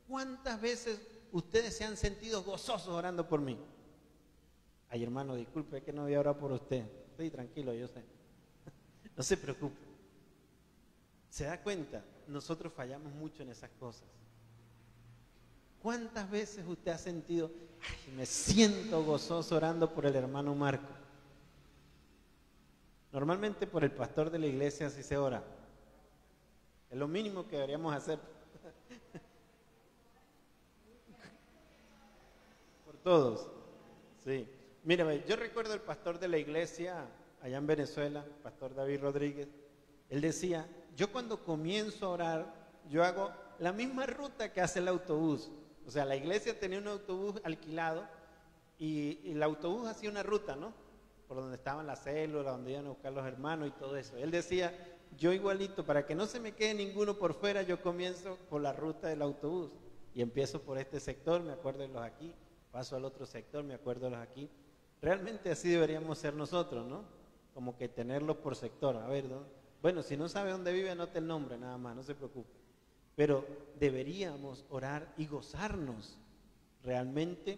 ¿Cuántas veces ustedes se han sentido gozosos orando por mí? Ay, hermano, disculpe, es que no voy a orar por usted. Estoy tranquilo, yo sé. No se preocupe. ¿Se da cuenta? Nosotros fallamos mucho en esas cosas. ¿Cuántas veces usted ha sentido, ay, me siento gozoso orando por el hermano Marco? Normalmente por el pastor de la iglesia así se ora. Es lo mínimo que deberíamos hacer. Por todos. Sí. Mírame, yo recuerdo el pastor de la iglesia allá en Venezuela, pastor David Rodríguez. Él decía, yo cuando comienzo a orar, yo hago la misma ruta que hace el autobús. O sea, la iglesia tenía un autobús alquilado y el autobús hacía una ruta, ¿no? Por donde estaban las células, donde iban a buscar los hermanos y todo eso. Él decía, yo igualito, para que no se me quede ninguno por fuera, yo comienzo por la ruta del autobús. Y empiezo por este sector, me acuerdo de los aquí, paso al otro sector, me acuerdo de los aquí. Realmente así deberíamos ser nosotros, ¿no? Como que tenerlos por sector. A ver, ¿no? Bueno, si no sabe dónde vive, anote el nombre nada más, no se preocupe. Pero deberíamos orar y gozarnos realmente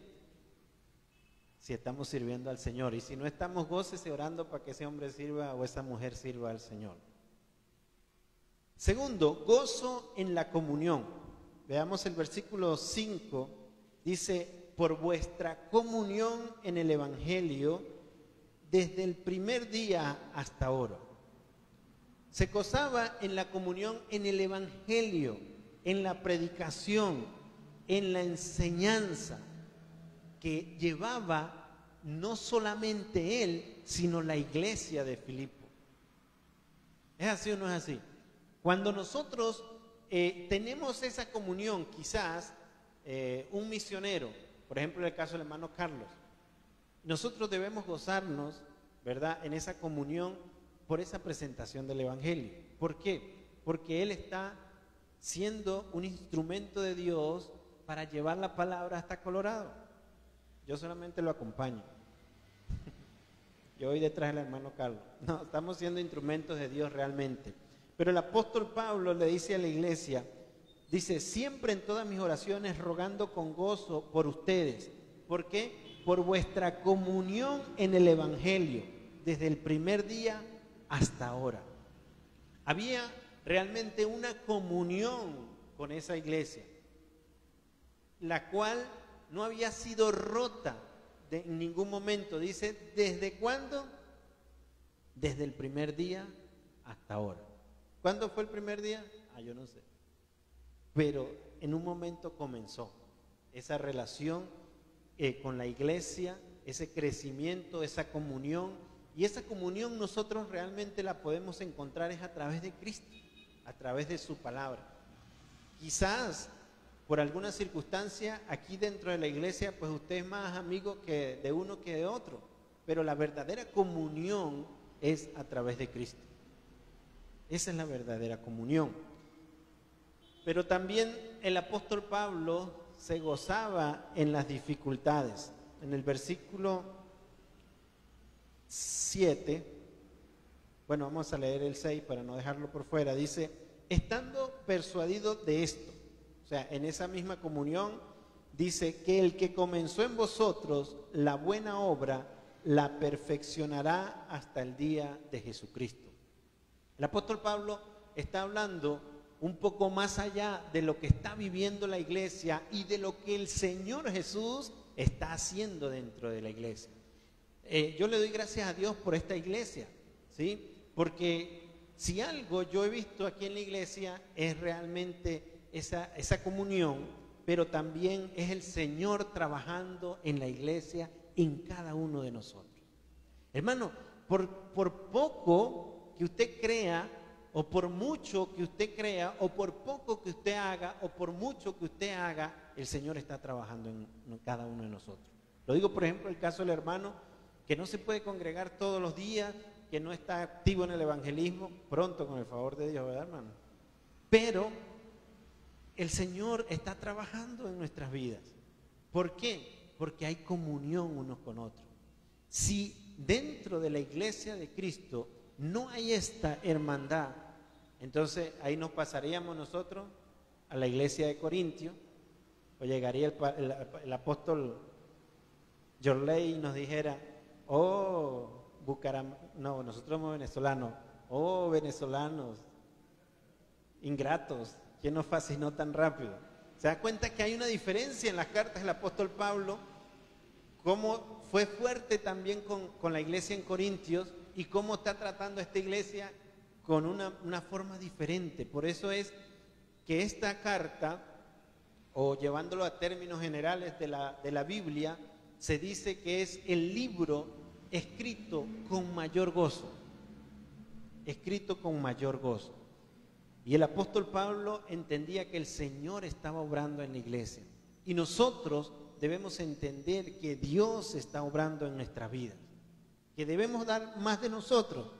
si estamos sirviendo al Señor. Y si no estamos, gócese orando para que ese hombre sirva o esa mujer sirva al Señor. Segundo, gozo en la comunión. Veamos el versículo 5. Dice, por vuestra comunión en el Evangelio desde el primer día hasta ahora. Se gozaba en la comunión en el Evangelio, en la predicación, en la enseñanza que llevaba no solamente él, sino la iglesia de Filipo. ¿Es así o no es así? Cuando nosotros tenemos esa comunión, quizás un misionero, por ejemplo en el caso del hermano Carlos, nosotros debemos gozarnos, ¿verdad?, en esa comunión por esa presentación del Evangelio. ¿Por qué? Porque él está siendo un instrumento de Dios para llevar la palabra hasta Colorado. Yo solamente lo acompaño. Yo voy detrás del hermano Carlos. No, estamos siendo instrumentos de Dios realmente. Pero el apóstol Pablo le dice a la iglesia, dice, siempre en todas mis oraciones rogando con gozo por ustedes. ¿Por qué? Por vuestra comunión en el Evangelio, desde el primer día hasta ahora. Había realmente una comunión con esa iglesia, la cual no había sido rota en ningún momento. Dice, ¿desde cuándo? Desde el primer día hasta ahora. ¿Cuándo fue el primer día? Yo no sé. Pero en un momento comenzó esa relación con la iglesia, ese crecimiento, esa comunión. Y esa comunión nosotros realmente la podemos encontrar es a través de Cristo, a través de su palabra. Quizás por alguna circunstancia aquí dentro de la iglesia, pues usted es más amigo de uno que de otro, pero la verdadera comunión es a través de Cristo. Esa es la verdadera comunión. Pero también el apóstol Pablo se gozaba en las dificultades. En el versículo 7, bueno, vamos a leer el 6 para no dejarlo por fuera. Dice, estando persuadido de esto, o sea, en esa misma comunión, dice que el que comenzó en vosotros la buena obra, la perfeccionará hasta el día de Jesucristo. El apóstol Pablo está hablando un poco más allá de lo que está viviendo la iglesia y de lo que el Señor Jesús está haciendo dentro de la iglesia. Yo le doy gracias a Dios por esta iglesia, ¿sí? Porque si algo yo he visto aquí en la iglesia es realmente esa comunión, pero también es el Señor trabajando en la iglesia, en cada uno de nosotros. Hermano, por poco que usted crea, o por mucho que usted crea, o por poco que usted haga, o por mucho que usted haga, el Señor está trabajando en cada uno de nosotros. Lo digo, por ejemplo, el caso del hermano que no se puede congregar todos los días, que no está activo en el evangelismo, pronto con el favor de Dios, ¿verdad, hermano? Pero el Señor está trabajando en nuestras vidas. ¿Por qué? porque hay comunión unos con otros. Si dentro de la iglesia de Cristo no hay esta hermandad, entonces ahí nos pasaríamos nosotros a la iglesia de Corintios, o llegaría el apóstol Jorley y nos dijera, oh, no, nosotros somos venezolanos, oh, venezolanos, ingratos, ¿quién nos fascinó tan rápido? ¿Se da cuenta que hay una diferencia en las cartas del apóstol Pablo? Cómo fue fuerte también con la iglesia en Corintios y cómo está tratando esta iglesia con una forma diferente. Por eso es que esta carta, o llevándolo a términos generales de la Biblia, se dice que es el libro escrito con mayor gozo. Escrito con mayor gozo. Y el apóstol Pablo entendía que el Señor estaba obrando en la iglesia. Y nosotros debemos entender que Dios está obrando en nuestras vidas. Que debemos dar más de nosotros.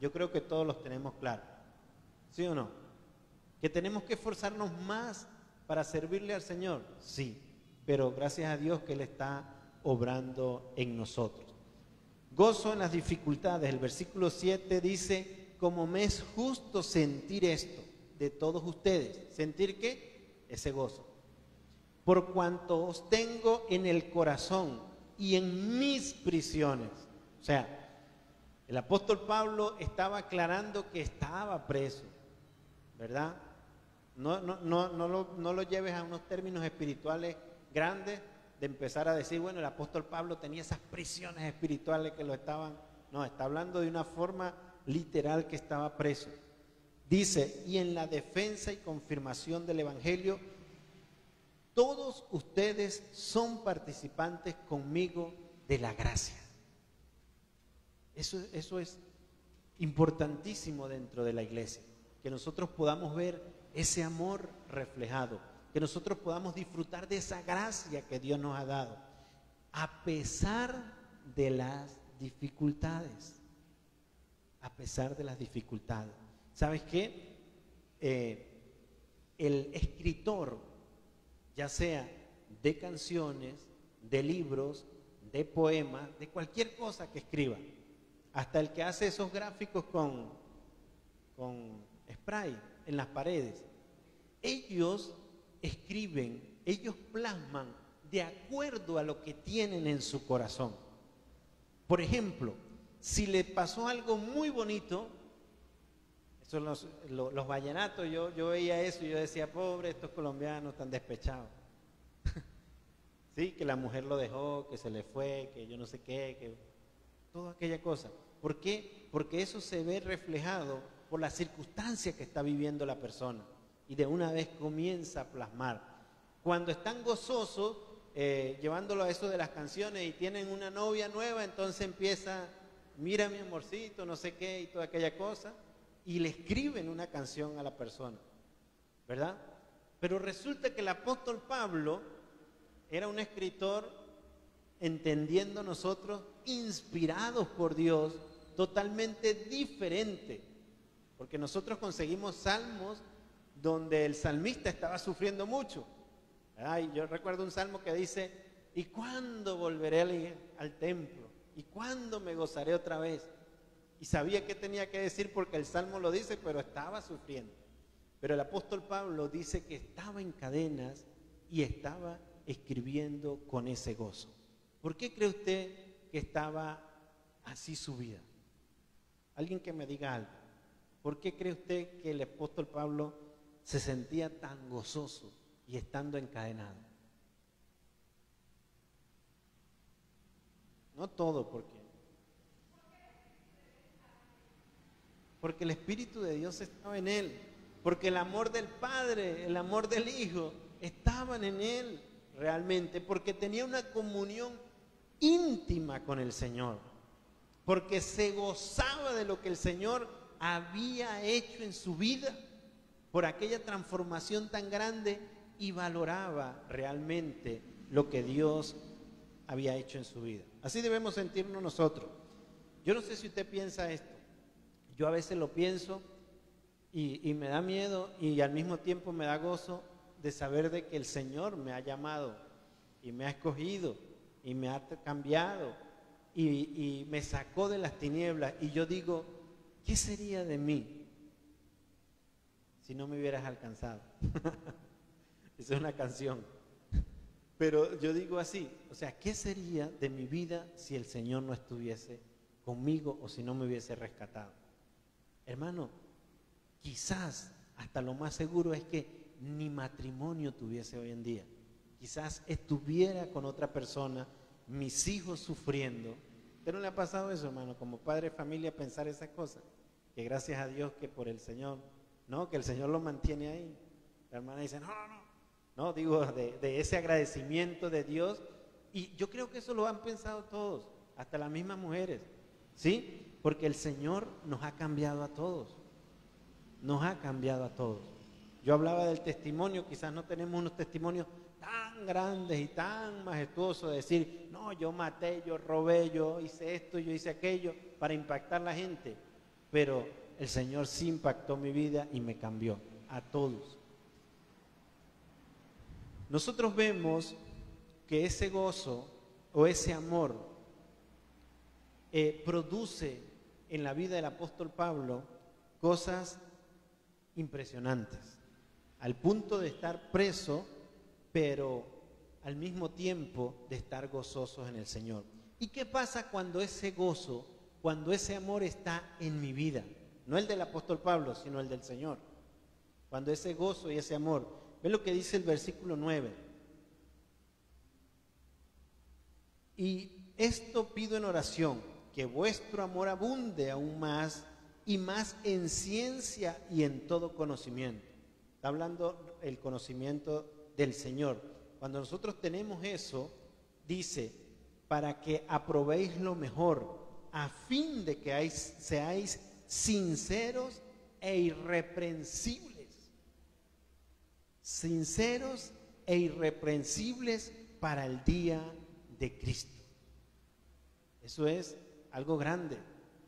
Yo creo que todos los tenemos claros. ¿Sí o no? Que tenemos que esforzarnos más para servirle al Señor. Sí, pero gracias a Dios que Él está obrando en nosotros. Gozo en las dificultades. El versículo 7 dice, como me es justo sentir esto de todos ustedes. ¿Sentir qué? Ese gozo. Por cuanto os tengo en el corazón y en mis prisiones. O sea, el apóstol Pablo estaba aclarando que estaba preso, ¿verdad? No lo lleves a unos términos espirituales grandes de empezar a decir, bueno, el apóstol Pablo tenía esas prisiones espirituales que lo estaban... No, está hablando de una forma literal que estaba preso. Dice, y en la defensa y confirmación del evangelio, todos ustedes son participantes conmigo de la gracia. Eso es importantísimo dentro de la iglesia, que nosotros podamos ver ese amor reflejado, que nosotros podamos disfrutar de esa gracia que Dios nos ha dado, a pesar de las dificultades. A pesar de las dificultades. ¿Sabes qué? El escritor, ya sea de canciones, de libros, de poemas, de cualquier cosa que escriba, hasta el que hace esos gráficos con spray en las paredes, ellos escriben, ellos plasman de acuerdo a lo que tienen en su corazón. Por ejemplo, si le pasó algo muy bonito, eso los vallenatos, yo veía eso y yo decía, pobre estos colombianos tan despechados. Sí, que la mujer lo dejó, que se le fue, que yo no sé qué, que toda aquella cosa. ¿Por qué? Porque eso se ve reflejado por la circunstancia que está viviendo la persona y de una vez comienza a plasmar. Cuando están gozosos, llevándolo a eso de las canciones y tienen una novia nueva, entonces empieza, mira mi amorcito, no sé qué y toda aquella cosa, y le escriben una canción a la persona, ¿verdad? Pero resulta que el apóstol Pablo era un escritor, entendiendo nosotros, inspirados por Dios, totalmente diferente, porque nosotros conseguimos salmos donde el salmista estaba sufriendo mucho. Ay, yo recuerdo un salmo que dice, ¿y cuándo volveré al templo? ¿Y cuándo me gozaré otra vez? Y sabía qué tenía que decir porque el salmo lo dice, pero estaba sufriendo. Pero el apóstol Pablo dice que estaba en cadenas y estaba escribiendo con ese gozo. ¿Por qué cree usted que estaba así su vida? Alguien que me diga algo. ¿Por qué cree usted que el apóstol Pablo se sentía tan gozoso y estando encadenado? No todo, porque el Espíritu de Dios estaba en él, porque el amor del Padre, el amor del Hijo estaban en él realmente, porque tenía una comunión íntima con el Señor, porque se gozaba de lo que el Señor había hecho en su vida, por aquella transformación tan grande, y valoraba realmente lo que Dios había hecho en su vida. Así debemos sentirnos nosotros. Yo no sé si usted piensa esto. Yo a veces lo pienso y me da miedo y al mismo tiempo me da gozo de saber de que el Señor me ha llamado y me ha escogido y me ha cambiado y me sacó de las tinieblas. Y yo digo, ¿qué sería de mí si no me hubieras alcanzado? Esa es una canción. Pero yo digo así, o sea, ¿qué sería de mi vida si el Señor no estuviese conmigo o si no me hubiese rescatado? Hermano, quizás hasta lo más seguro es que ni matrimonio tuviese hoy en día. Quizás estuviera con otra persona, mis hijos sufriendo. ¿Usted no le ha pasado eso, hermano, como padre de familia, pensar esas cosas? Que gracias a Dios que por el Señor, ¿no? Que el Señor lo mantiene ahí. La hermana dice, no, digo, de ese agradecimiento de Dios. Y yo creo que eso lo han pensado todos, hasta las mismas mujeres, ¿sí? Porque el Señor nos ha cambiado a todos. Nos ha cambiado a todos. Yo hablaba del testimonio, quizás no tenemos unos testimonios tan grandes y tan majestuosos de decir, no, yo maté, yo robé, yo hice esto, yo hice aquello, para impactar a la gente. Pero el Señor sí impactó mi vida y me cambió, a todos. Nosotros vemos que ese gozo o ese amor produce en la vida del apóstol Pablo cosas impresionantes, al punto de estar preso, pero al mismo tiempo de estar gozosos en el Señor. ¿Y qué pasa cuando ese gozo, cuando ese amor está en mi vida? No el del apóstol Pablo, sino el del Señor. Cuando ese gozo y ese amor, ve lo que dice el versículo 9. Y esto pido en oración, que vuestro amor abunde aún más y más en ciencia y en todo conocimiento. Está hablando el conocimiento del Señor. Cuando nosotros tenemos eso, dice, para que aprobéis lo mejor, a fin de que seáis sinceros e irreprensibles. Sinceros e irreprensibles para el día de Cristo. Eso es algo grande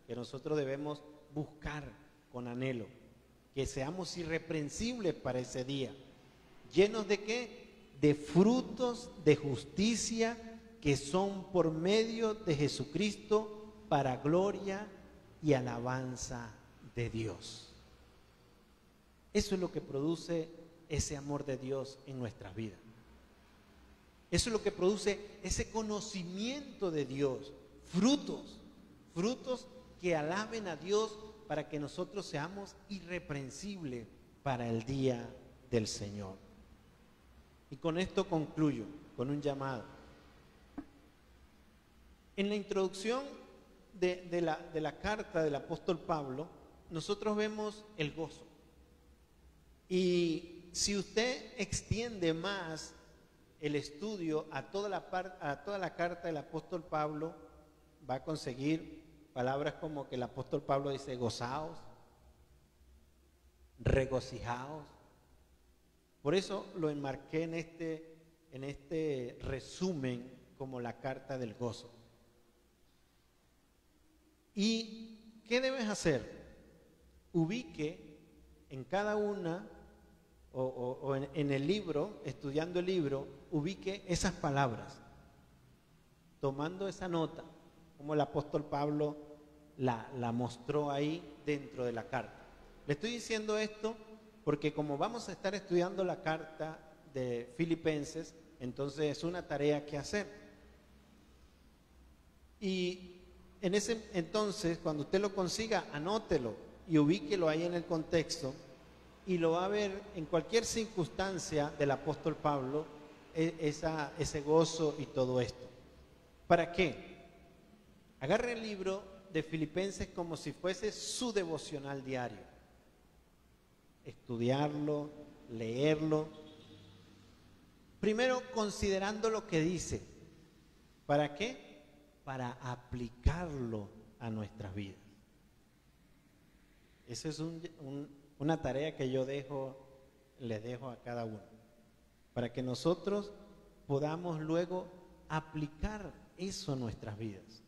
que nosotros debemos buscar con anhelo, que seamos irreprensibles para ese día. ¿Llenos de qué? De frutos de justicia que son por medio de Jesucristo para gloria y alabanza de Dios. Eso es lo que produce ese amor de Dios en nuestras vidas. Eso es lo que produce ese conocimiento de Dios. Frutos que alaben a Dios para que nosotros seamos irreprensibles para el día del Señor. Y con esto concluyo, con un llamado. En la introducción de la carta del apóstol Pablo, nosotros vemos el gozo. Y si usted extiende más el estudio a toda la carta del apóstol Pablo, va a conseguir palabras como que el apóstol Pablo dice, gozaos, regocijaos. Por eso lo enmarqué en este resumen como la carta del gozo. ¿Y qué debes hacer? Ubique en cada una o en el libro, estudiando el libro, ubique esas palabras, tomando esa nota, como el apóstol Pablo la mostró ahí dentro de la carta. Le estoy diciendo esto porque como vamos a estar estudiando la carta de Filipenses, entonces es una tarea que hacer. Y en ese entonces, cuando usted lo consiga, anótelo y ubíquelo ahí en el contexto y lo va a ver en cualquier circunstancia del apóstol Pablo, ese gozo y todo esto. ¿Para qué? Agarre el libro de Filipenses como si fuese su devocional diario. Estudiarlo, leerlo. Primero considerando lo que dice. ¿Para qué? Para aplicarlo a nuestras vidas. Esa es una tarea que yo les dejo a cada uno. Para que nosotros podamos luego aplicar eso a nuestras vidas.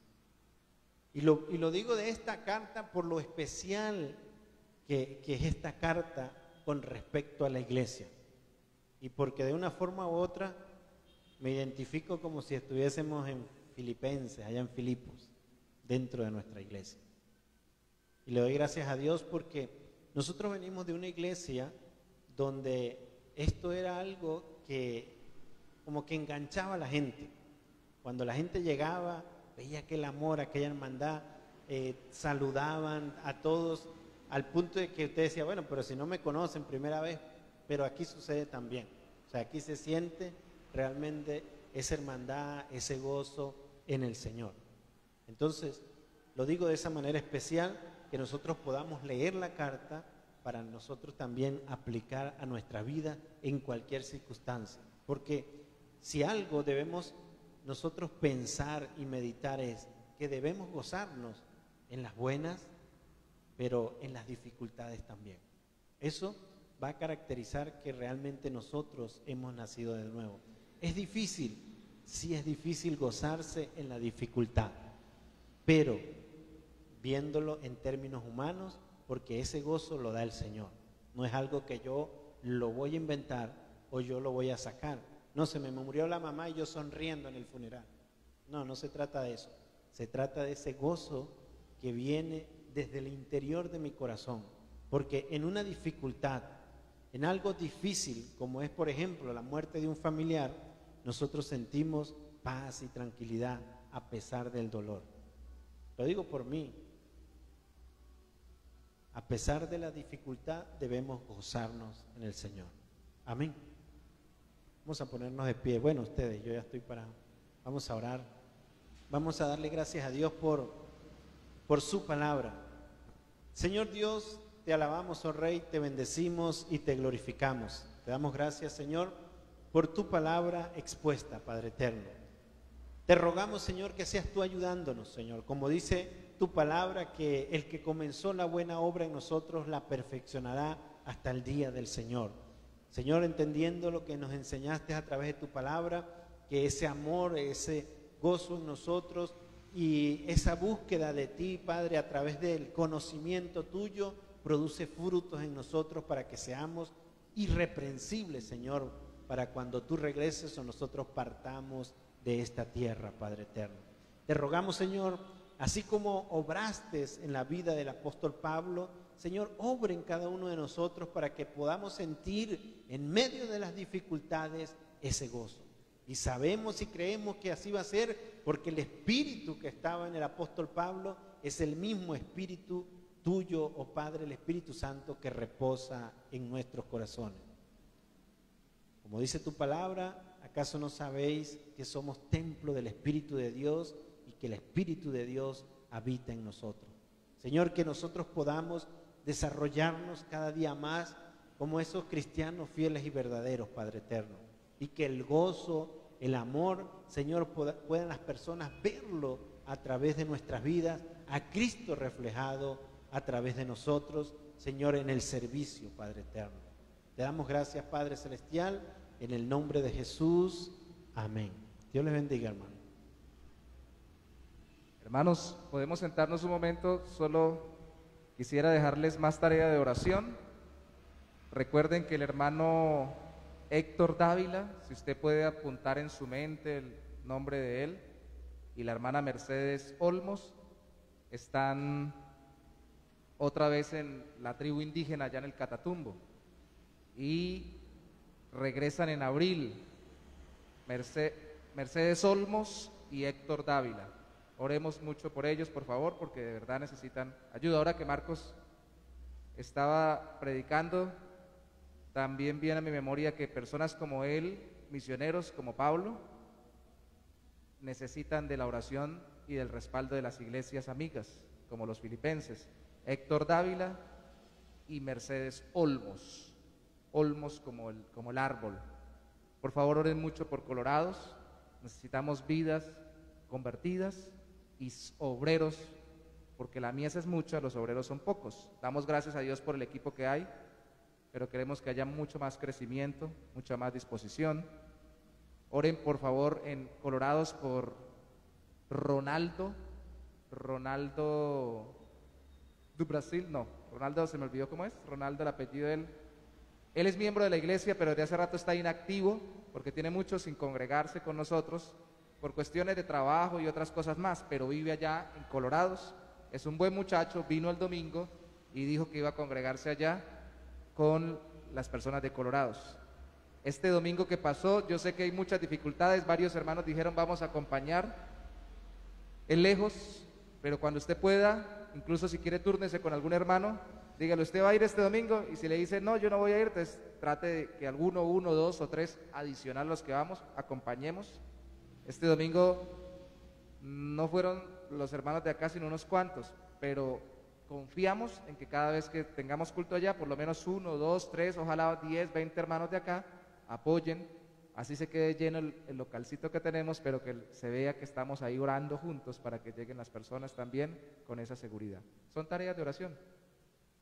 Y lo digo de esta carta por lo especial que es esta carta con respecto a la iglesia. Y porque de una forma u otra me identifico como si estuviésemos en Filipenses, allá en Filipos, dentro de nuestra iglesia. Y le doy gracias a Dios porque nosotros venimos de una iglesia donde esto era algo que como que enganchaba a la gente. Cuando la gente llegaba, veía aquel amor, aquella hermandad, saludaban a todos, al punto de que usted decía, bueno, pero si no me conocen primera vez, pero aquí sucede también. O sea, aquí se siente realmente esa hermandad, ese gozo en el Señor. Entonces, lo digo de esa manera especial, que nosotros podamos leer la carta para nosotros también aplicar a nuestra vida en cualquier circunstancia. Porque si algo debemos nosotros pensar y meditar es que debemos gozarnos en las buenas, pero en las dificultades también. Eso va a caracterizar que realmente nosotros hemos nacido de nuevo. Es difícil, sí es difícil gozarse en la dificultad, pero viéndolo en términos humanos, porque ese gozo lo da el Señor. No es algo que yo lo voy a inventar o yo lo voy a sacar. No, se me murió la mamá y yo sonriendo en el funeral. No, no se trata de eso. Se trata de ese gozo que viene desde el interior de mi corazón. Porque en una dificultad, en algo difícil, como es por ejemplo la muerte de un familiar, nosotros sentimos paz y tranquilidad a pesar del dolor. Lo digo por mí. A pesar de la dificultad debemos gozarnos en el Señor. Amén. Vamos a ponernos de pie. Bueno, ustedes, yo ya estoy parado. Vamos a orar. Vamos a darle gracias a Dios por su palabra. Señor Dios, te alabamos, oh Rey, te bendecimos y te glorificamos. Te damos gracias, Señor, por tu palabra expuesta, Padre eterno. Te rogamos, Señor, que seas tú ayudándonos, Señor. Como dice tu palabra, que el que comenzó la buena obra en nosotros la perfeccionará hasta el día del Señor. Señor, entendiendo lo que nos enseñaste a través de tu palabra, que ese amor, ese gozo en nosotros y esa búsqueda de ti, Padre, a través del conocimiento tuyo, produce frutos en nosotros para que seamos irreprensibles, Señor, para cuando tú regreses o nosotros partamos de esta tierra, Padre eterno. Te rogamos, Señor, así como obraste en la vida del apóstol Pablo, Señor, obra en cada uno de nosotros para que podamos sentir en medio de las dificultades ese gozo. Y sabemos y creemos que así va a ser porque el espíritu que estaba en el apóstol Pablo es el mismo espíritu tuyo, oh Padre, el Espíritu Santo que reposa en nuestros corazones. Como dice tu palabra, ¿acaso no sabéis que somos templo del Espíritu de Dios y que el Espíritu de Dios habita en nosotros? Señor, que nosotros podamos desarrollarnos cada día más como esos cristianos fieles y verdaderos, Padre eterno, y que el gozo, el amor, Señor, puedan las personas verlo a través de nuestras vidas, a Cristo reflejado a través de nosotros, Señor, en el servicio, Padre eterno. Te damos gracias, Padre celestial, en el nombre de Jesús. Amén. Dios les bendiga, hermano. Hermanos, podemos sentarnos un momento. Solo quisiera dejarles más tarea de oración. Recuerden que el hermano Héctor Dávila, si usted puede apuntar en su mente el nombre de él, y la hermana Mercedes Olmos, están otra vez en la tribu indígena allá en el Catatumbo y regresan en abril. Mercedes Olmos y Héctor Dávila. Oremos mucho por ellos, por favor, porque de verdad necesitan ayuda. Ahora que Marcos estaba predicando, también viene a mi memoria que personas como él, misioneros como Pablo, necesitan de la oración y del respaldo de las iglesias amigas, como los filipenses. Héctor Dávila y Mercedes Olmos. Olmos como el árbol. Por favor, oren mucho por Colorados. Necesitamos vidas convertidas y obreros, porque la mies es mucha, los obreros son pocos. Damos gracias a Dios por el equipo que hay, pero queremos que haya mucho más crecimiento, mucha más disposición. Oren por favor en Colorados por Ronaldo do Brasil, no, Ronaldo se me olvidó cómo es, Ronaldo el apellido de él, Él es miembro de la iglesia, pero de hace rato está inactivo porque tiene mucho sin congregarse con nosotros por cuestiones de trabajo y otras cosas más, pero vive allá en Colorados. Es un buen muchacho, vino el domingo y dijo que iba a congregarse allá con las personas de Colorados. Este domingo que pasó, yo sé que hay muchas dificultades, varios hermanos dijeron vamos a acompañar, es lejos, pero cuando usted pueda, incluso si quiere túrnese con algún hermano, dígale, usted va a ir este domingo, y si le dice, no, yo no voy a ir, entonces trate de que alguno, uno, dos o tres adicional a los que vamos, acompañemos. Este domingo no fueron los hermanos de acá, sino unos cuantos, pero confiamos en que cada vez que tengamos culto allá, por lo menos uno, dos, tres, ojalá 10, 20 hermanos de acá apoyen, así se quede lleno el localcito que tenemos, pero que se vea que estamos ahí orando juntos para que lleguen las personas también con esa seguridad. Son tareas de oración.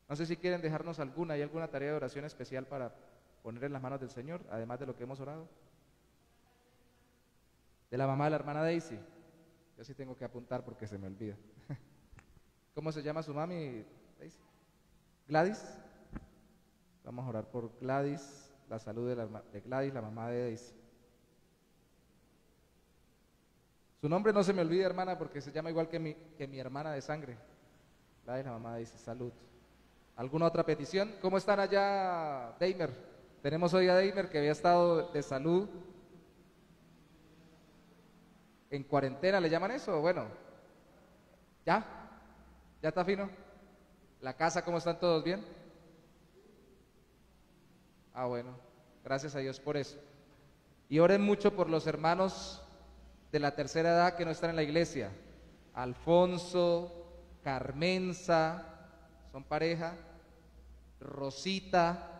No sé si quieren dejarnos alguna, ¿hay alguna tarea de oración especial para poner en las manos del Señor, además de lo que hemos orado? De la mamá de la hermana Daisy. Yo sí tengo que apuntar porque se me olvida. ¿Cómo se llama su mami, Daisy? ¿Gladys? Vamos a orar por Gladys, la salud de Gladys, la mamá de Daisy. Su nombre no se me olvida, hermana, porque se llama igual que mi hermana de sangre. Gladys, la mamá de Daisy, salud. ¿Alguna otra petición? ¿Cómo están allá, Deimer? Tenemos hoy a Deimer que había estado de salud en cuarentena, ¿le llaman eso? Bueno, ¿ya está fino? ¿La casa cómo están todos bien? Ah, bueno, gracias a Dios por eso. Y oren mucho por los hermanos de la tercera edad que no están en la iglesia. Alfonso, Carmenza, son pareja, Rosita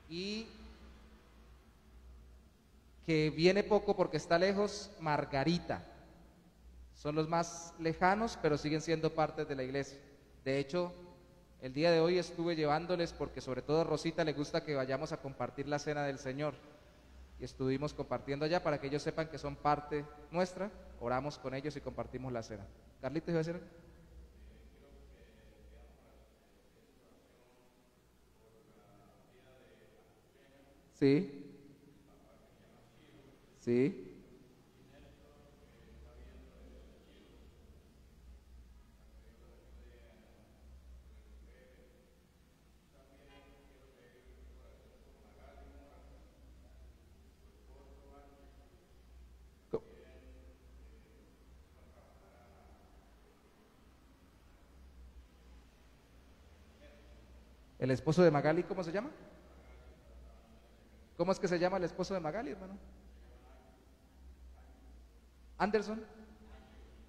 y que viene poco porque está lejos, Margarita. Son los más lejanos, pero siguen siendo parte de la iglesia. De hecho, el día de hoy estuve llevándoles, porque sobre todo a Rosita le gusta que vayamos a compartir la cena del Señor. Y estuvimos compartiendo allá para que ellos sepan que son parte nuestra. Oramos con ellos y compartimos la cena. Carlitos, ¿iba a decir algo? Sí. Sí. Co- ¿El esposo de Magali cómo se llama? ¿Cómo es que se llama el esposo de Magali, hermano? Anderson.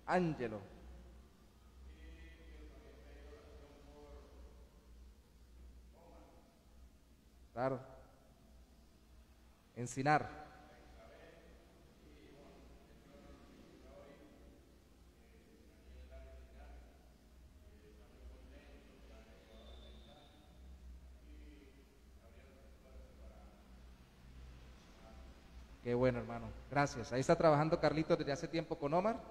Ángelo. Claro. Encinar. Qué bueno, hermano. Gracias. Ahí está trabajando Carlitos desde hace tiempo con Omar.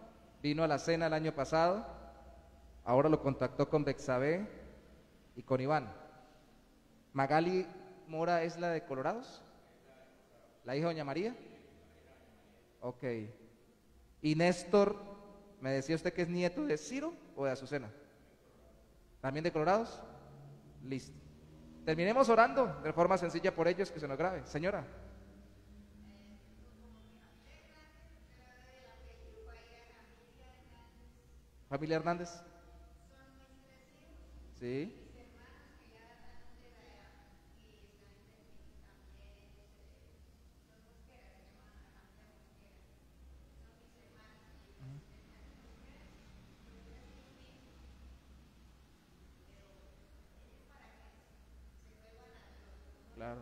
Vino a la cena el año pasado. Ahora lo contactó con Bexabé y con Iván. Magali Mora es la de Colorados. ¿La hija de Doña María? Ok. ¿Y Néstor, me decía usted que es nieto de Ciro o de Azucena? ¿También de Colorados? Listo. Terminemos orando de forma sencilla por ellos, que se nos grabe. Señora. Familia Hernández. Sí. Claro.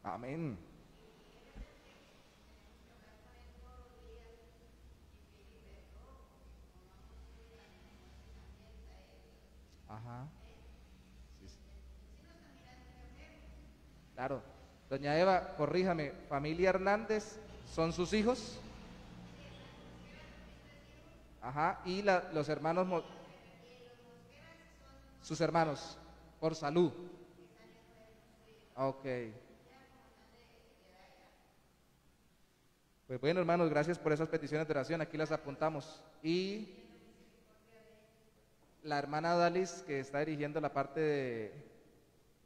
Amén. Ajá. Sí, sí. Claro. Doña Eva, corríjame, familia Hernández, ¿son sus hijos? Ajá, y los hermanos, sus hermanos, por salud. Ok. Pues bueno, hermanos, gracias por esas peticiones de oración, aquí las apuntamos. Y la hermana Dalis, que está dirigiendo la parte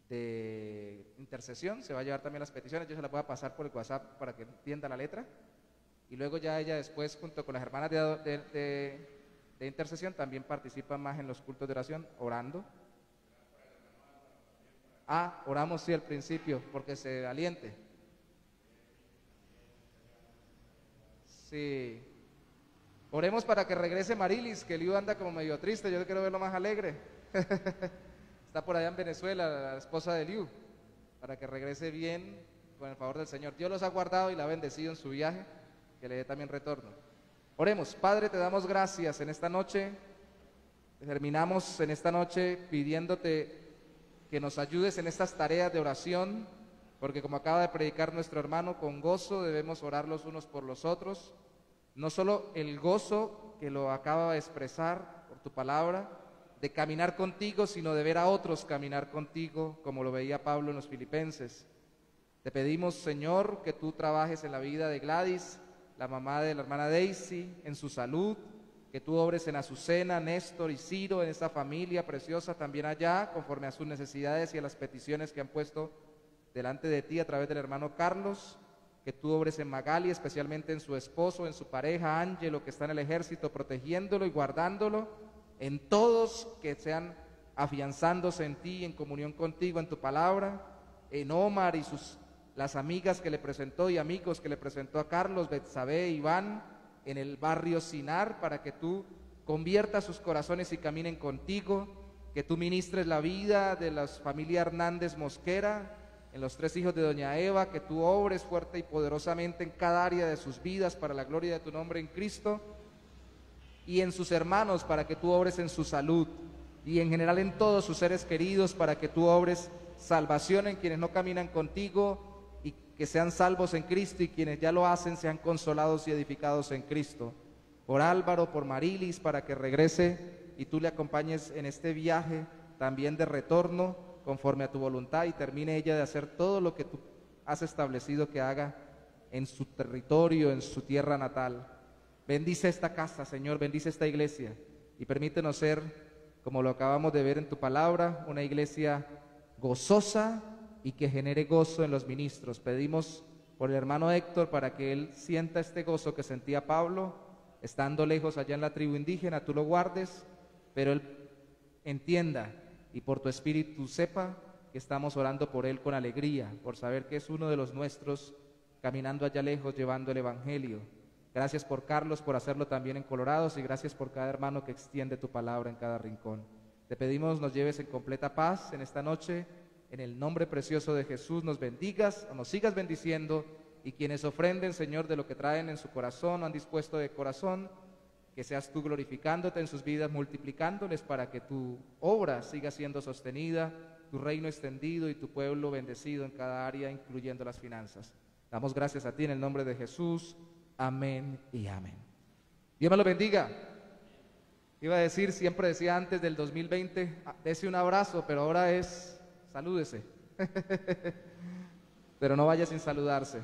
de intercesión, se va a llevar también las peticiones, yo se las voy a pasar por el WhatsApp para que entienda la letra. Y luego ya ella después, junto con las hermanas de intercesión, también participan más en los cultos de oración, orando. Ah, oramos sí al principio, porque se aliente. Sí. Oremos para que regrese Marilis, que Liu anda como medio triste, yo quiero verlo más alegre. Está por allá en Venezuela, la esposa de Liu, para que regrese bien con el favor del Señor. Dios los ha guardado y la ha bendecido en su viaje, que le dé también retorno. Oremos. Padre, te damos gracias en esta noche. Terminamos en esta noche pidiéndote que nos ayudes en estas tareas de oración, porque como acaba de predicar nuestro hermano, con gozo debemos orar los unos por los otros. No solo el gozo que lo acaba de expresar por tu palabra, de caminar contigo, sino de ver a otros caminar contigo, como lo veía Pablo en los Filipenses. Te pedimos, Señor, que tú trabajes en la vida de Gladys, la mamá de la hermana Daisy, en su salud, que tú obres en Azucena, Néstor y Ciro, en esta familia preciosa también allá, conforme a sus necesidades y a las peticiones que han puesto delante de ti a través del hermano Carlos, que tú obres en Magali, especialmente en su esposo, en su pareja Ángelo, que está en el ejército, protegiéndolo y guardándolo, en todos que sean afianzándose en ti, en comunión contigo, en tu palabra, en Omar y las amigas que le presentó y amigos que le presentó a Carlos, Betsabé, Iván, en el barrio Sinar, para que tú conviertas sus corazones y caminen contigo, que tú ministres la vida de la familia Hernández Mosquera, en los 3 hijos de doña Eva, que tú obres fuerte y poderosamente en cada área de sus vidas para la gloria de tu nombre en Cristo, y en sus hermanos para que tú obres en su salud, y en general en todos sus seres queridos para que tú obres salvación en quienes no caminan contigo, y que sean salvos en Cristo, y quienes ya lo hacen sean consolados y edificados en Cristo. Por Álvaro, por Marilis, para que regrese y tú le acompañes en este viaje también de retorno, conforme a tu voluntad, y termine ella de hacer todo lo que tú has establecido que haga en su territorio, en su tierra natal. Bendice esta casa, Señor, bendice esta iglesia, y permítenos ser, como lo acabamos de ver en tu palabra, una iglesia gozosa y que genere gozo en los ministros. Pedimos por el hermano Héctor para que él sienta este gozo que sentía Pablo, estando lejos allá en la tribu indígena, tú lo guardes, pero él entienda y por tu espíritu sepa que estamos orando por él con alegría, por saber que es uno de los nuestros, caminando allá lejos, llevando el evangelio. Gracias por Carlos, por hacerlo también en Colorados, y gracias por cada hermano que extiende tu palabra en cada rincón. Te pedimos nos lleves en completa paz en esta noche, en el nombre precioso de Jesús, nos bendigas, o nos sigas bendiciendo, y quienes ofrenden, Señor, de lo que traen en su corazón o han dispuesto de corazón, que seas tú glorificándote en sus vidas, multiplicándoles para que tu obra siga siendo sostenida, tu reino extendido y tu pueblo bendecido en cada área, incluyendo las finanzas. Damos gracias a ti en el nombre de Jesús. Amén y amén. Dios me lo bendiga. Iba a decir, siempre decía antes del 2020, dese un abrazo, pero ahora es salúdese. Pero no vaya sin saludarse.